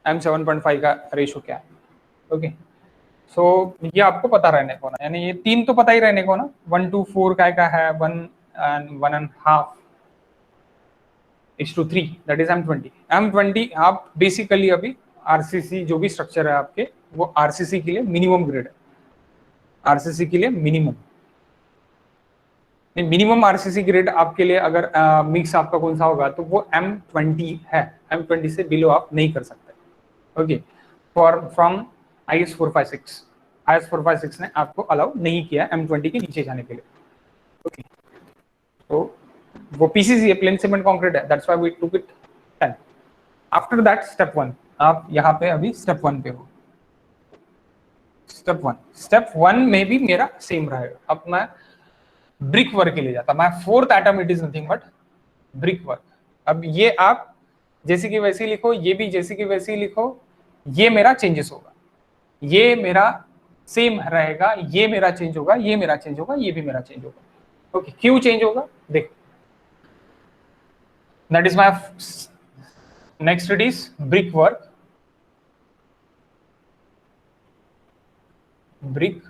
M7.5 का रेशो क्या है। ओके, सो ये आपको पता रहने को ना, यानी ये 3 तो पता ही रहने को ना। 1 to 4 का है 1 and 1.5 to 3, that is M20। M20 आप बेसिकली अभी RCC जो भी स्ट्रक्चर है आपके, वो RCC के लिए मिनिमम ग्रेड है। RCC के लिए मिनिमम RCC ग्रेड आपके लिए अगर मिक्स आपका कौन सा होगा तो वो M20 है। M20 से बिलो आप नहीं कर सकते। Okay, for from IS 456, IS 456 ने आपको अलाउ नहीं किया M20 के नीचे जाने के लिए। ओके, तो वो PCC है, प्लेन सीमेंट कंक्रीट है, that's why we took it 10। After that step 1, आप यहाँ पे अभी स्टेप 1 पे हो। स्टेप 1 में भी मेरा सेम रहेगा। अब मैं ब्रिक वर्क के लिए जाता, मैं 4th atom, it is nothing but brick work. अब ये आप जैसे कि वैसे ही लिखो, ये भी जैसे कि वैसे ही लिखो, ये मेरा चेंजेस होगा, ये मेरा सेम रहेगा, ये मेरा चेंज होगा, ये मेरा चेंज होगा, ये भी मेरा चेंज होगा। ओके, क्यों चेंज होगा देखो, that is my next, it is brick work. Brick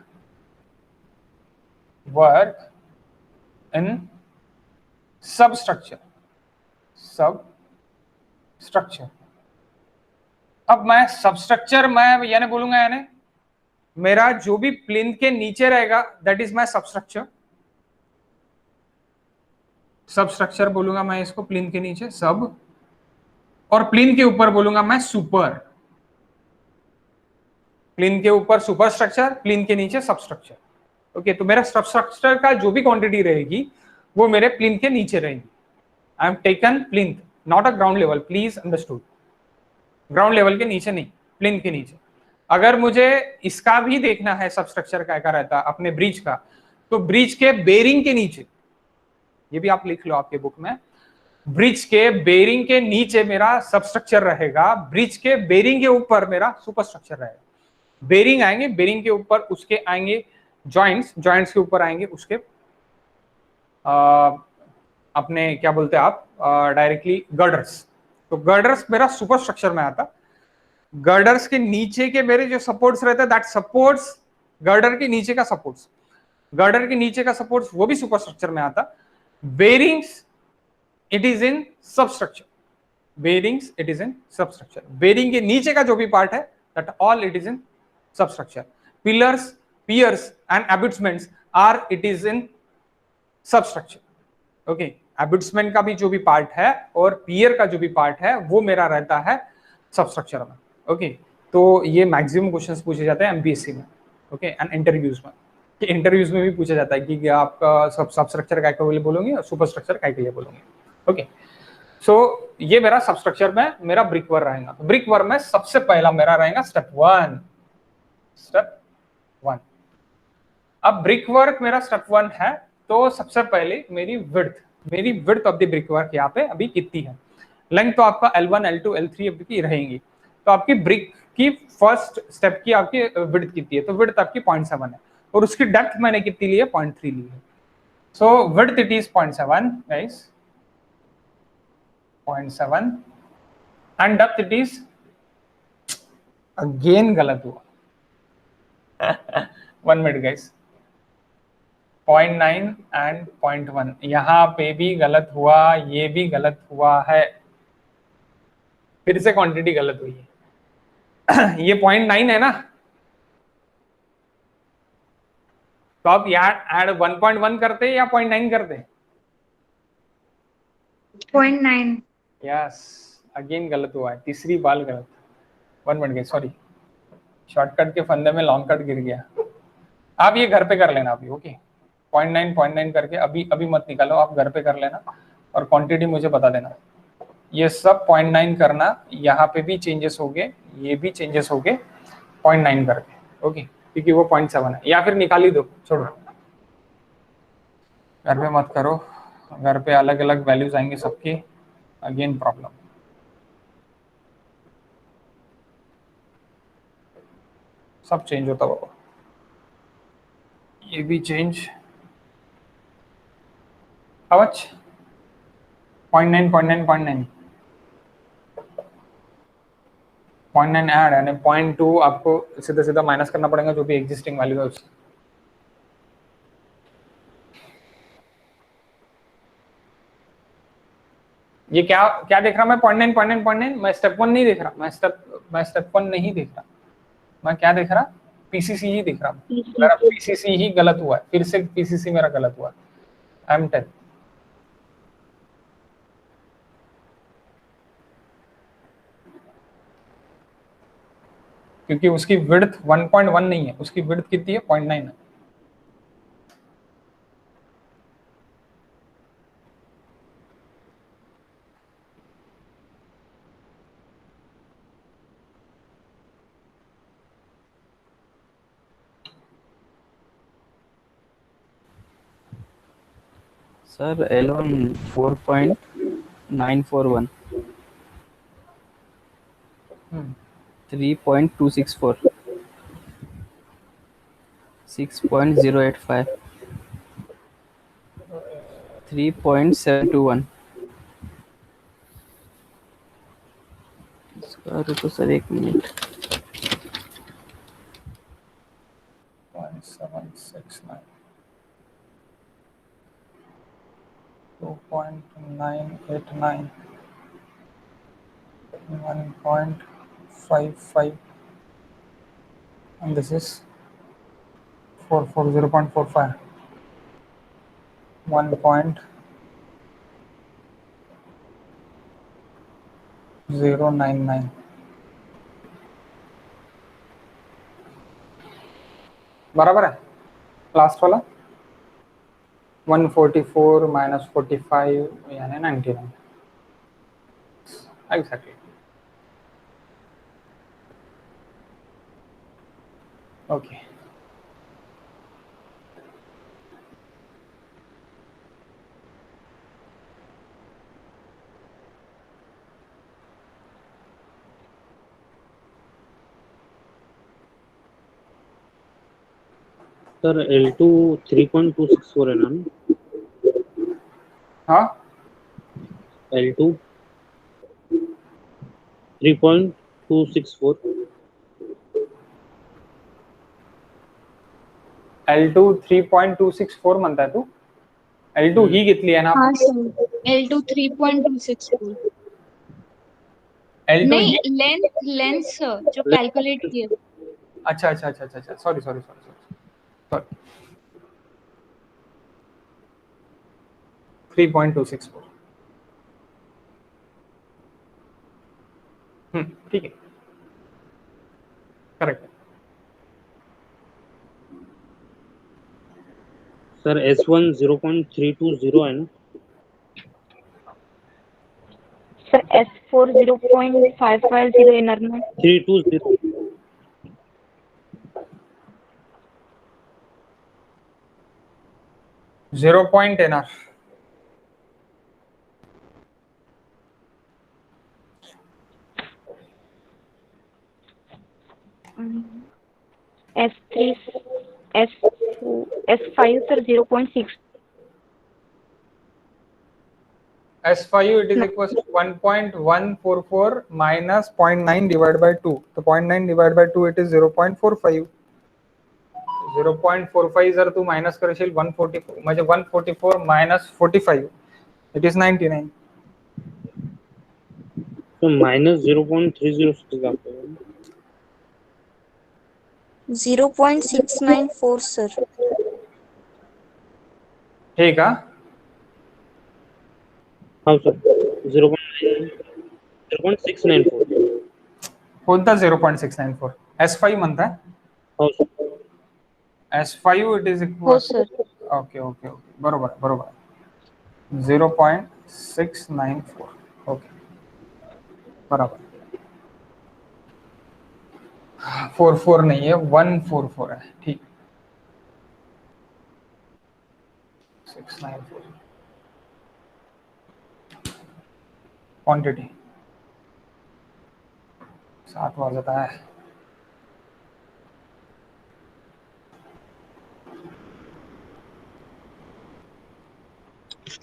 work in substructure. अब मैं सबस्ट्रक्चर मैं यानी बोलूंगा, यानी मेरा जो भी प्लिंथ के नीचे रहेगा दैट इज माय सबस्ट्रक्चर बोलूंगा मैं इसको, प्लिंथ के नीचे सब, और प्लिंथ के ऊपर बोलूंगा मैं सुपर। प्लिंथ के ऊपर सुपर स्ट्रक्चर, प्लिंथ के नीचे सब स्ट्रक्चर। ओके, तो मेरा सब स्ट्रक्चर का जो भी क्वांटिटी रहेगी वो मेरे प्लिंथ के नीचे रहेगी। I am taken plinth, not a ground level, please understood, ground level के नीचे नहीं, प्लिंथ के नीचे। अगर मुझे इसका भी देखना है सब स्ट्रक्चर क्या रहता है अपने ब्रिज का, तो ब्रिज के बेरिंग के नीचे, ये भी आप लिख लो आपके बुक में, ब्रिज के बेरिंग के नीचे मेरा सब स्ट्रक्चर रहेगा, ब्रिज के बेरिंग के ऊपर मेरा सुपर स्ट्रक्चर रहेगा। बेरिंग आएंगे, बेरिंग के ऊपर उसके आएंगे जॉइंट्स, जॉइंट्स के ऊपर आएंगे उसके अपने क्या बोलते हैं आप डायरेक्टली गर्डर्स। तो गर्डर्स मेरा सुपर स्ट्रक्चर में आता। गर्डर्स के नीचे के मेरे जो सपोर्ट्स रहते हैं, दैट सपोर्ट्स गर्डर के नीचे का सपोर्ट्स, गर्डर के नीचे का सपोर्ट्स वो भी सुपर स्ट्रक्चर में आता। बेरिंग्स इट इज इन सब structure, bearings it is in सब स्ट्रक्चर। बेरिंग के नीचे का जो भी पार्ट है that all it is in substructure. Pillars, piers and abutments are it is in substructure. Okay, एबुटमेंट का भी जो भी पार्ट है और पियर का जो भी पार्ट है वो मेरा रहता है सब स्ट्रक्चर में। ओके, तो ये मैक्सिमम क्वेश्चंस पूछे जाते हैं एमपीएससी में। ओके, एंड इंटरव्यूज में, कि इंटरव्यूज में भी पूछा जाता है कि आपका सब स्ट्रक्चर काय के लिए बोलोगे और सुपर स्ट्रक्चर काय के लिए बोलोगे। ओके, सो ये मेरा सब स्ट्रक्चर में मेरा ब्रिक वर्क रहेगा। ब्रिक वर्क में सबसे पहला मेरा रहेगा स्टेप वन, स्टेप वन। अब ब्रिक वर्क मेरा स्टेप वन है, तो सबसे पहले मेरी width of the brick work यहाँ पे अभी कितनी है। लेंथ तो आपका L1, L2, L3 की रहेंगी। तो आपकी ब्रिक की फर्स्ट स्टेप की आपकी विड्थ कितनी है, तो विड्थ आपकी 0.7 है और उसकी डेप्थ मैंने कितनी ली है, 0.3 ली है। So width it is 0.7 guys, 0.7 and depth it is, again गलत हुआ 1 मिनट गाइस, 0.9 एंड 0.1 यहाँ पे भी गलत हुआ, ये भी गलत हुआ है, फिर से क्वांटिटी गलत हुई है ये 0.9 है ना, तो आप यहाँ ऐड 1.1 करते या 0.9 करते? 0.9। यस, अगेन गलत हुआ है, तीसरी बार गलत। 1 मिनट गए, सॉरी, शॉर्टकट के फंदे में लॉन्ग कट गिर गया। आप ये घर पे कर लेना अभी। ओके, 0.9 करके अभी मत निकालो, आप घर पे कर लेना और क्वांटिटी मुझे बता देना। ये सब 0.9 करना, यहाँ पे भी चेंजेस हो गए, ये भी चेंजेस हो गए 0.9 करके। ओके, क्योंकि वो 0.7 है, या फिर निकाल ही दो, छोड़ो, घर पे मत करो, घर पे अलग अलग वैल्यूज आएंगे सबकी, अगेन प्रॉब्लम। सब चेंज होता होगा, ये भी चेंज। अवच 0.9 0.9 0.9 0.9 ऐड यानी 0.2 आपको सीधा सीधा माइनस करना पड़ेगा जो भी एग्जिस्टिंग वैल्यू है उससे। ये क्या क्या देख रहा मैं 0.9 0.9 0.9, मैं स्टेप 1 नहीं देख रहा, मैं स्टेप 1 नहीं देख रहा, मैं क्या देख रहा, पीसीसी ही देख रहा हूँ। मेरा पीसीसी ही गलत हुआ है, फिर से पीसीसी मेरा गलत हुआ है। M10 क्योंकि उसकी विड्थ 1.1 नहीं है, उसकी विड्थ कितनी है, 0.9 है। Sir L1 4.941, 3.264, 6.085, 3.721। इसका रुको sir 1 minute. 0.769, 2.989, 1.55 and this is 0.45, 1.099, बराबर है लास्ट वाला 144 माइनस 45 यानी 99 एग्जैक्टली। ओके सर L2 3.264 है ना? हाँ L2 3.264 L2 3.264 म्हणताय तू L2 ही घेतली आहे ना हाँ आपण सर L2 3.264 L2 नहीं ही लेंथ लेंथ सर जो कैलकुलेट किए अच्छा अच्छा अच्छा अच्छा सॉरी सॉरी सॉरी सॉरी 3.264 ठीक है करेक्ट सर S1 0.320 है ना? सर S4 0.550 एनआर में 320 0 point NR S3 S2 S5 sir 0.6 S5 it is equals to 1.144 minus 0.9 divided by 2 तो 0.9 divided by 2 it is 0.45 0.45 जर तू मायनस करशील 144 म्हणजे 144 minus 45 it is 99 तो माइनस 0.306 आपको 0.694 सर हे का हाँ सर 0.694 कोणता 0.694 S5 म्हणताय हाँ सर S5 it is हो equal sir okay okay okay बरोबर बरोबर 0.694 ओके बराबर 44 नहीं है 144 है ठीक 694 क्वांटिटी 7 वाजत आहे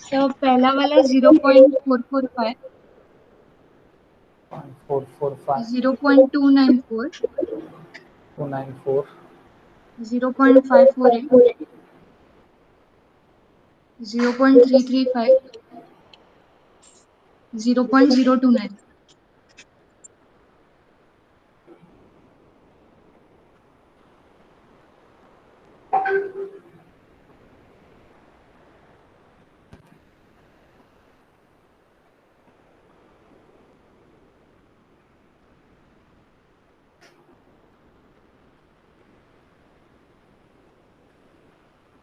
सर पहला वाला 0.445 445 0.294 294 0.548 0.335 0.029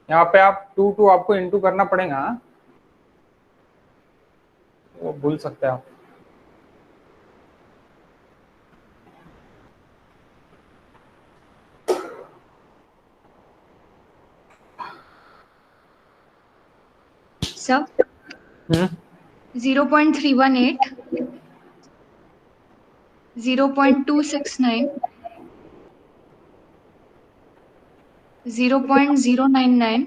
यहाँ पे आप 2 आपको इनटू करना पड़ेगा वो भूल सकते हैं आप sir 0.318 0.269 0.099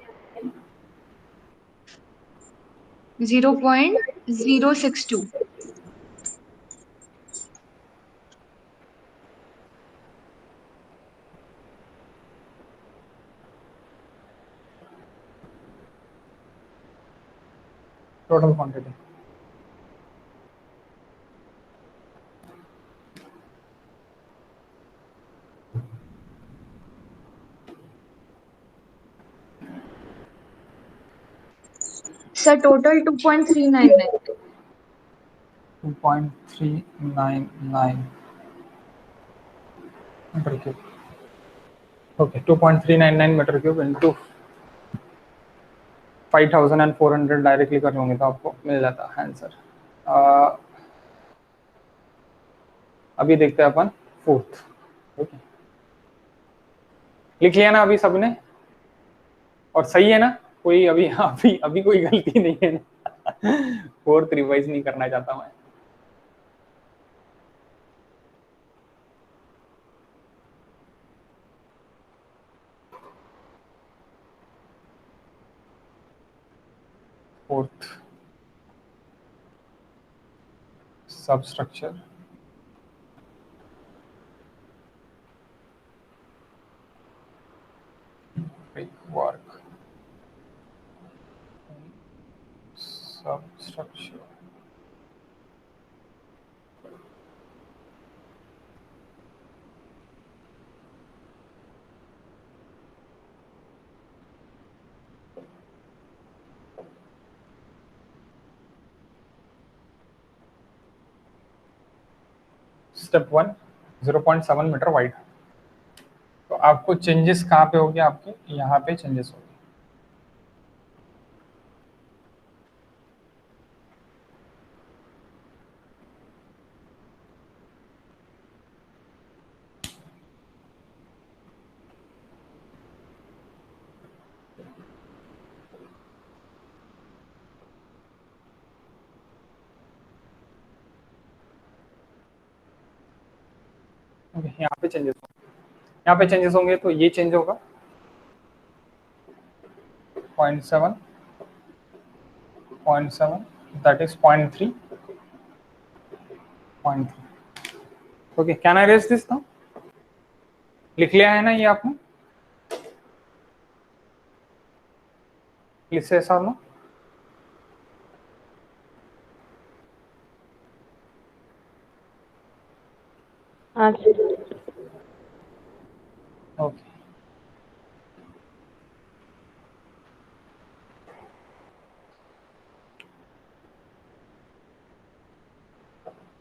0.062 total quantity sir total 2.399 2.399 bracket okay 2.399 metre cube into 5400 directly कर लूँगे तो आपको मिल जाता है आंसर। अभी देखते हैं अपन फोर्थ। ओके, लिख लिया ना अभी सबने, और सही है ना? कोई अभी अभी अभी कोई गलती नहीं है ना? फोर्थ रिवाइज नहीं करना चाहता मैं। Fourth substructure work substructure step 1 0.7 metre wide. तो आपको चेंजेस कहाँ पे हो गया? आपके यहाँ पे चेंजेस हो गए। ओके, यहाँ पे चेंजेस होंगे, यहाँ पे चेंजेस होंगे तो ये चेंज होगा 0.7 0.7 that is 0.3 0.3। Okay, can I raise this now? लिख लिया है ना ये आपने? Please say sir no. हाँ सर। ओके,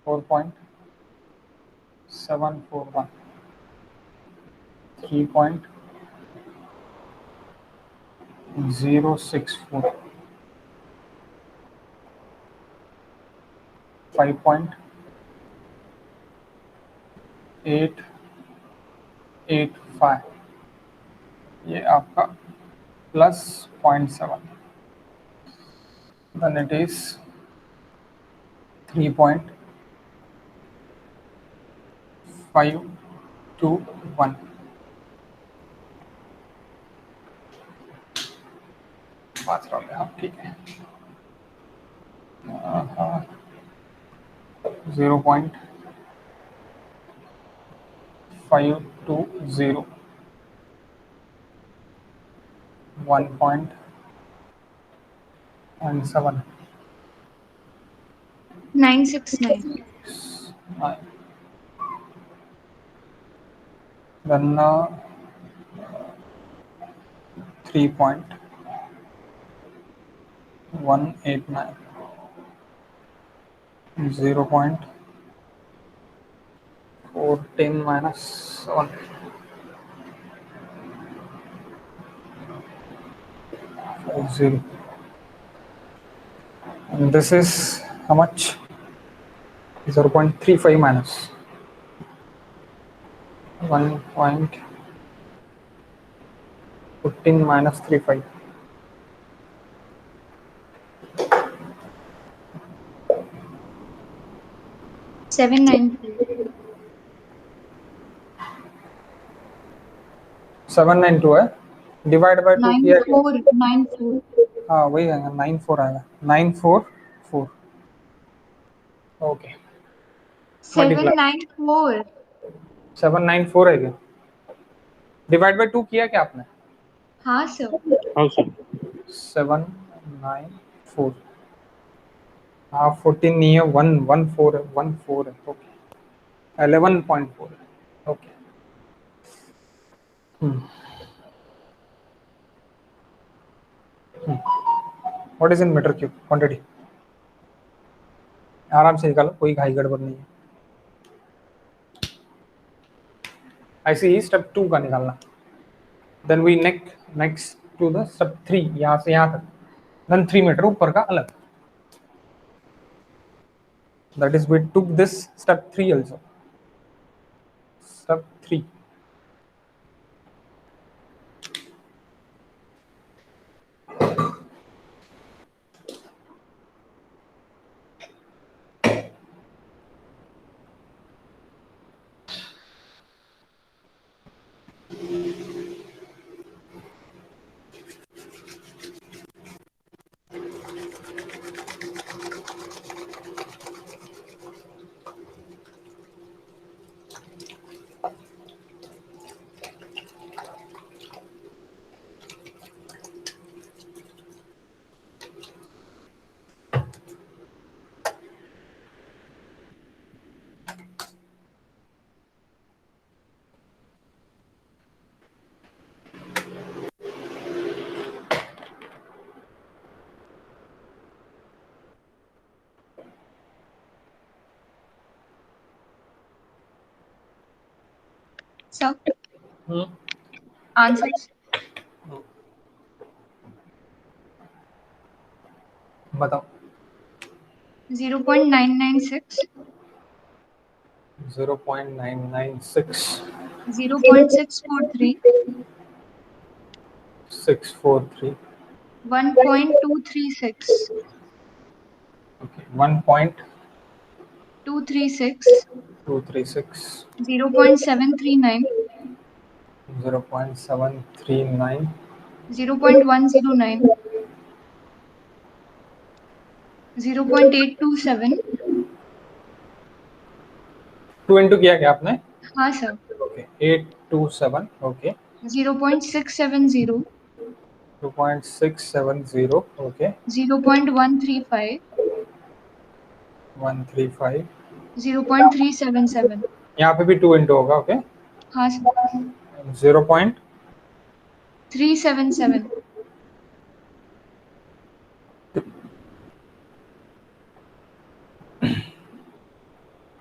फोर पॉइंट 741 3.064 5.885 ये आपका प्लस 0.7 then it is 3.521 पाँच रहा है। हाँ ठीक है, 0.520 1.7 969. then 3.189 0.410 minus 1 0, and this is how much? 0.35 minus 1.15 minus 35 792. 792 है, डिवाइड बाय 2 किया गया। 94. हाँ वही आएगा, 94 आएगा, 944। Okay, multiply 794. 794 है क्या? डिवाइड बाय 2 किया क्या आपने? हाँ सर. हाँ सर। 794 हाँ 14 नहीं है, 114 है, 14 है। ओके, 11.4 है। Okay, what is in metre cube quantity? आराम से निकालो, कोई घाई गड़बड़ नहीं है। ऐसे ही स्टेप 2 का निकालना। Then we next to the step 3, यहाँ से यहाँ तक, देन 3 मीटर ऊपर का अलग, that is we took this step 3 also, step 3. Sir, answers. बताओ. 0.996, 0.996, 0.643, 643, 1.236, okay, 1.236, 236, 0.739, 0.739, 0.109, 0.827. 2 इंटू किया क्या आपने? हाँ सर. Okay, 827, okay, 0.670, 2.670, okay, 0.135, 135. 0.377. यहाँ पे भी 2 इंटू होगा, ओके, हाँ सर. 0. 377.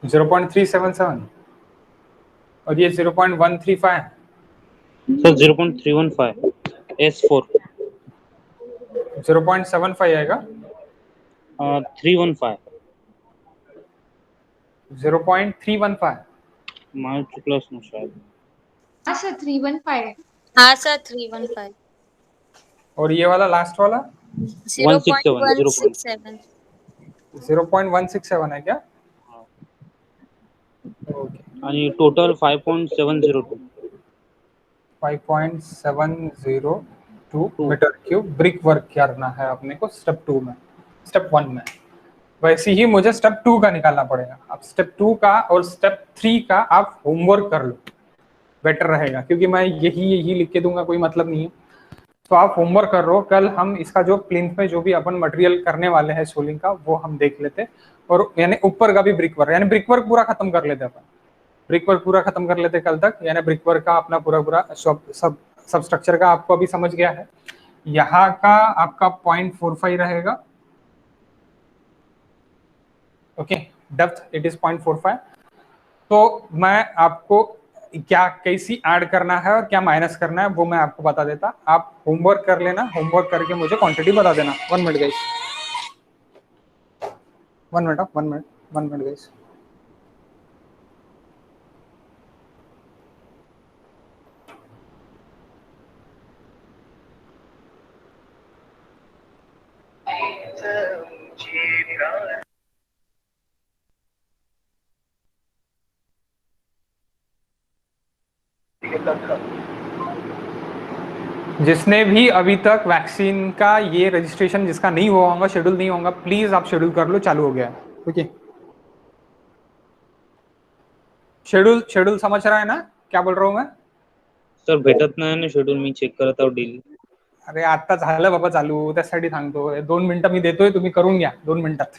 0.377 और ये 0.135, सर 0.315 S4 0.75 आएगा, 315 0.315. माय चुकला असणार शायद. हाँ सर 315. हाँ सर 315. और ये वाला लास्ट वाला 0.167. 0.167 है क्या? ओके, आणि total 5.702 5.702 metre cube brick work करना है अपने को स्टेप 2 में. स्टेप 1 में वैसे ही मुझे स्टेप 2 का निकालना पड़ेगा. अब स्टेप 2 का और स्टेप 3 का आप होमवर्क कर लो, बेटर रहेगा, क्योंकि मैं यही लिख के दूंगा, कोई मतलब नहीं है. तो आप होमवर्क कर रहे हो, कल हम इसका जो प्लिंथ में जो भी अपन मटेरियल करने वाले हैं सोलिंग का, वो हम देख लेते, और यानी ऊपर का भी ब्रिक वर्क, यानी ब्रिक वर्क पूरा खत्म कर लेते अपन, ब्रिक वर्क पूरा खत्म कर लेते कल तक. यानी ब्रिक वर्क का अपना पूरा सब स्ट्रक्चर का आपको अभी समझ गया है. यहाँ का आपका 0.45 रहेगा, ओके, डेप्थ इट इज 0.45. तो मैं आपको क्या कैसी ऐड करना है और क्या माइनस करना है वो मैं आपको बता देता. आप होमवर्क कर लेना, होमवर्क करके मुझे क्वांटिटी बता देना. 1 मिनट गाइस, 1 मिनट गाइस. जिसने भी अभी तक वैक्सीन का ये रजिस्ट्रेशन जिसका नहीं हुआ होगा, शेड्यूल नहीं होगा, प्लीज आप शेड्यूल कर लो, चालू हो गया है. ओके, शेड्यूल समझ रहा है ना क्या बोल रहा हूँ मैं? सर भेटत नाही ना शेड्यूल, मी चेक करत आहो डेली. अरे आता झालं बाबा चालू, त्यासाठी सांगतो. 2 मिनिटं मी देतोय, तुम्ही करून घ्या 2 मिनिटात.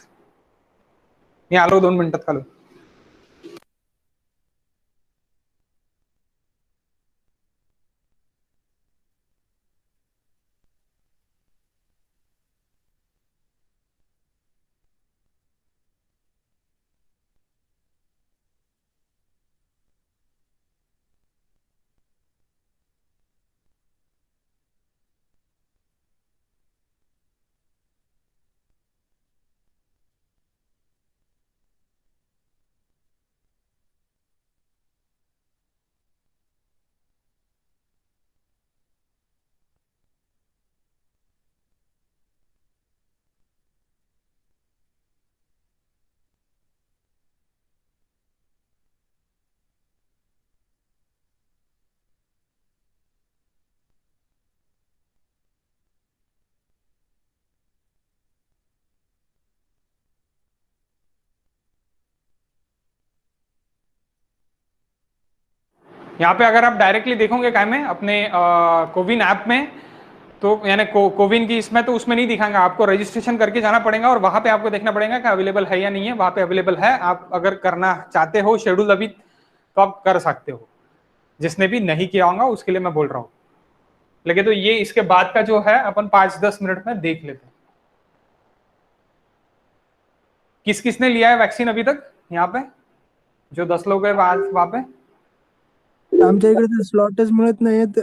मी आलो 2 मिनिटात खालून. यहाँ पे अगर आप डायरेक्टली देखोगे काय में अपने कोविन ऐप में, तो यानी कोविन की इसमें, तो उसमें नहीं दिखाएंगे, आपको रजिस्ट्रेशन करके जाना पड़ेगा और वहां पे आपको देखना पड़ेगा कि अवेलेबल है या नहीं है। वहां पे अवेलेबल है, आप अगर करना चाहते हो शेड्यूल अभी, तो आप कर सकते हो। जिसने भी नहीं किया होगा उसके लिए मैं बोल रहा हूँ। लेकिन तो ये इसके बाद का जो है अपन 5-10 मिनट में देख लेते हैं। किस किसने लिया है वैक्सीन अभी तक यहाँ पे, जो 10 लोग है वहां पे? आमच्या इकडे तर स्लॉटच मिळत नाहीयेत.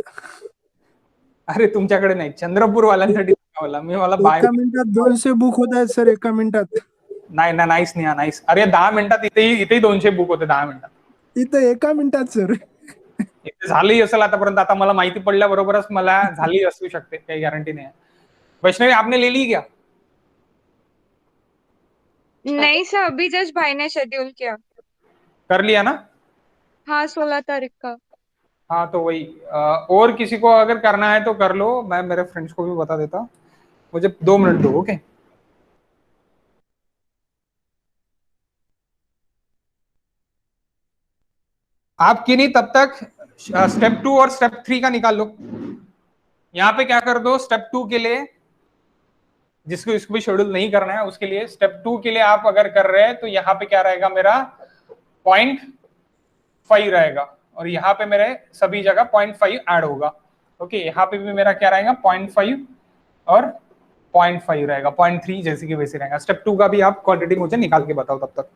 अरे तुमच्याकडे नाही, चंद्रपूर वाल्यांसाठी मला मी मला बाय एका मिनिटात 200 बुक होत आहेत सर, एका मिनिटात. नाही ना, नाहीच नाही, नाहीच. अरे 10 मिनिटात इथेही 200 बुक होते 10 मिनिटात. इथं एका मिनिटात सर. इथे झालंही असेल आतापर्यंत, आता मला माहिती पडल्याबरोबरच मला झाली असू शकते, काही गॅरंटी नाही है. वैष्णवी आपने ले ली क्या? नहीं सर, अभी जस्ट भाई ने शेड्यूल किया. कर लिया ना? हाँ, 16 तारीख का. हाँ तो वही, और किसी को अगर करना है तो कर लो, मैं मेरे फ्रेंड्स को भी बता देता. मुझे 2 मिनट दो, ओके? आप किन्हीं तब तक स्टेप 2 और स्टेप 3 का निकाल लो. यहाँ पे क्या कर दो, स्टेप 2 के लिए जिसको इसको भी शेड्यूल नहीं करना है उसके लिए, स्टेप 2 के लिए आप अगर कर रहे हैं तो यहाँ पे क्या रहेगा, मेरा 0.5 रहेगा और यहाँ पे मेरे सभी जगह 0.5 ऐड होगा. ओके, यहाँ पे भी मेरा क्या रहेगा 0.5 और 0.5 रहेगा, 0.3 जैसे कि वैसे रहेगा. स्टेप 2 का भी आप क्वांटिटी मुझे निकाल के बताओ तब तक.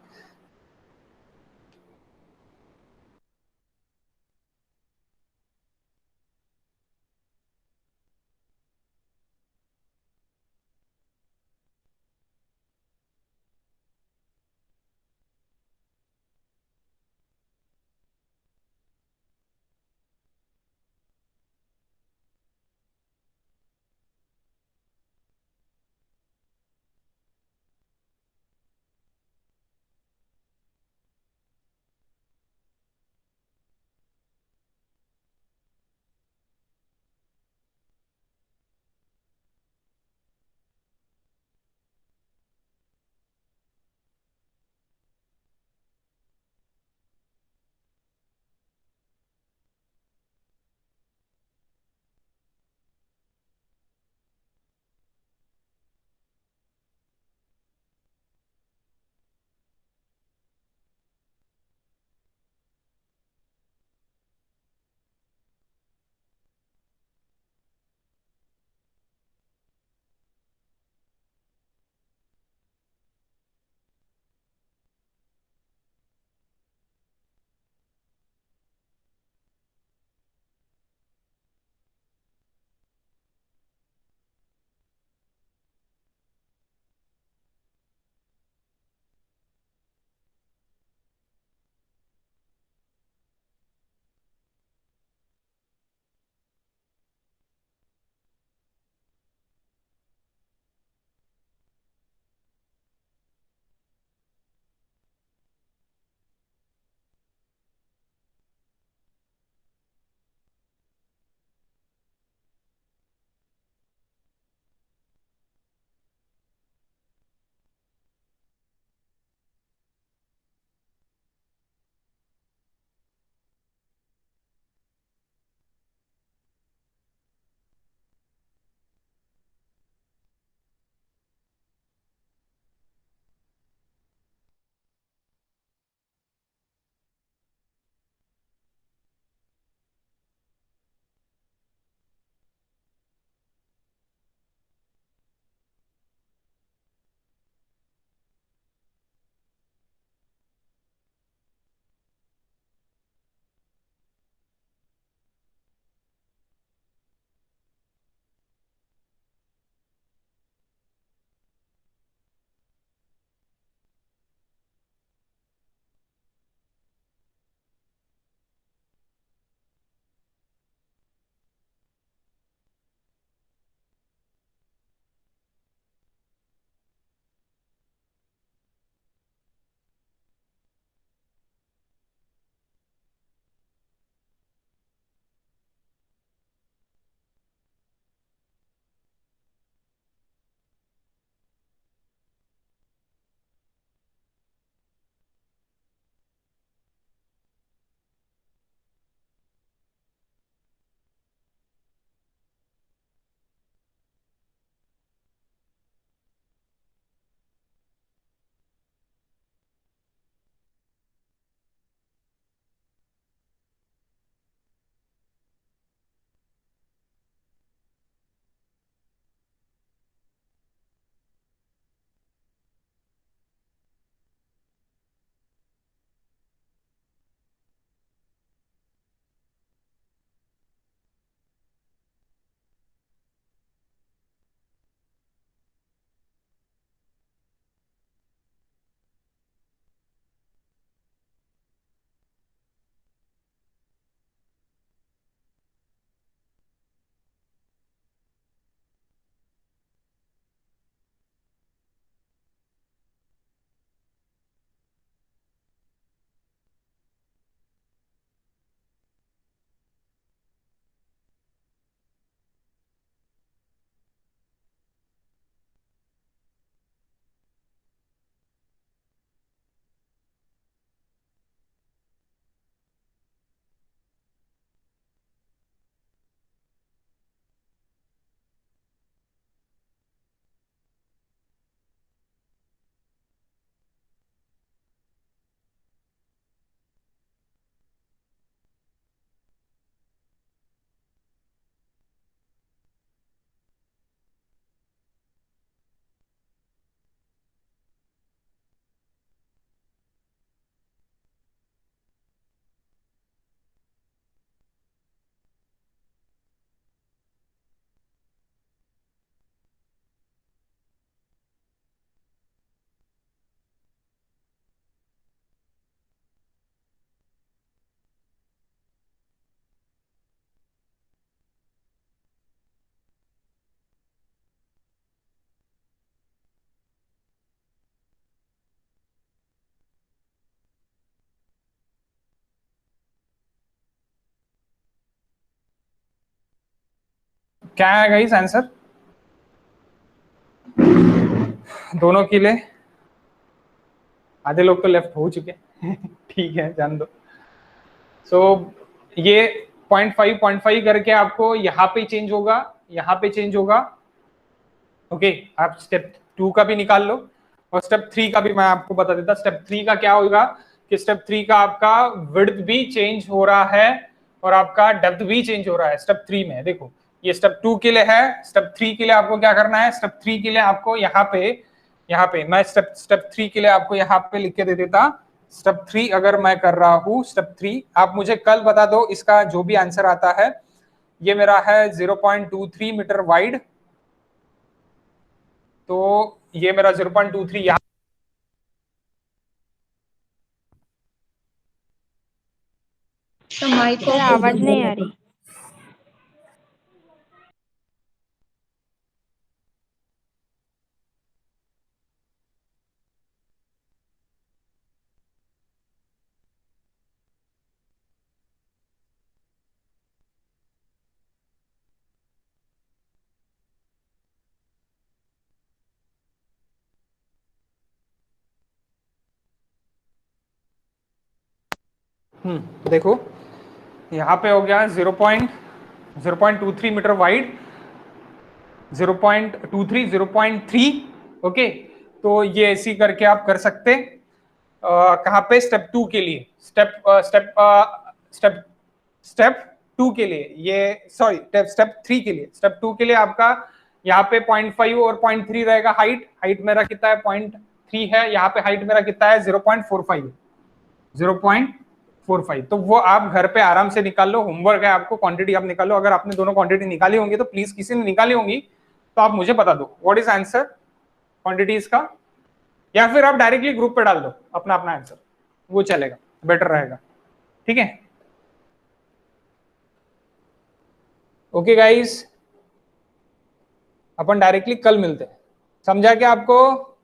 क्या है गाइस आंसर दोनों के लिए? आधे लोग तो लेफ्ट हो चुके ठीक है, जान दो। सो ये 0.5 करके आपको यहाँ पे चेंज होगा, यहाँ पे चेंज होगा। ओके, आप स्टेप 2 का भी निकाल लो और स्टेप 3 का भी मैं आपको बता देता। स्टेप 3 का क्या होगा कि स्टेप 3 का आपका विड्थ भी चेंज हो रहा है और आपका डेप्थ भी चेंज हो रहा है स्टेप 3 में। देखो ये स्टेप 2 के लिए है, स्टेप 3 के लिए आपको क्या करना है, स्टेप 3 के लिए आपको यहाँ पे मैं स्टेप 3 के लिए आपको यहाँ पे लिख के दे देता। स्टेप 3 अगर मैं कर रहा हूँ, स्टेप 3 आप मुझे कल बता दो इसका जो भी आंसर आता है। ये मेरा है 0.23 मीटर वाइड, तो ये मेरा 0.23 यहाँ तो माइक सर आवाज नहीं आ रही। देखो यहाँ पे हो गया 0.23 मीटर वाइड, 0.23 0.3। ओके, तो ये ऐसी करके आप कर सकते। कहाँ पे, स्टेप 2 के लिए, स्टेप 2 के लिए, ये सॉरी स्टेप 3 के लिए। स्टेप 2 के लिए आपका यहाँ पे 0.5 और 0.3 रहेगा। हाइट मेरा कितना है, 0.3 है। यहाँ पे हाइट मेरा कितना है, 0.45 तो वो आप घर पे आराम से निकाल लो। होमवर्क है आपको, क्वांटिटी आप निकालो। अगर आपने दोनों क्वांटिटी निकाली होंगी तो प्लीज, किसी ने निकाली होंगी तो आप मुझे बता दो व्हाट इज आंसर क्वांटिटीज का, या फिर आप डायरेक्टली ग्रुप पे डाल दो अपना अपना आंसर, वो चलेगा, बेटर रहेगा। ठीक है, ओके गाइस, अपन डायरेक्टली कल मिलते हैं। समझा क्या आपको?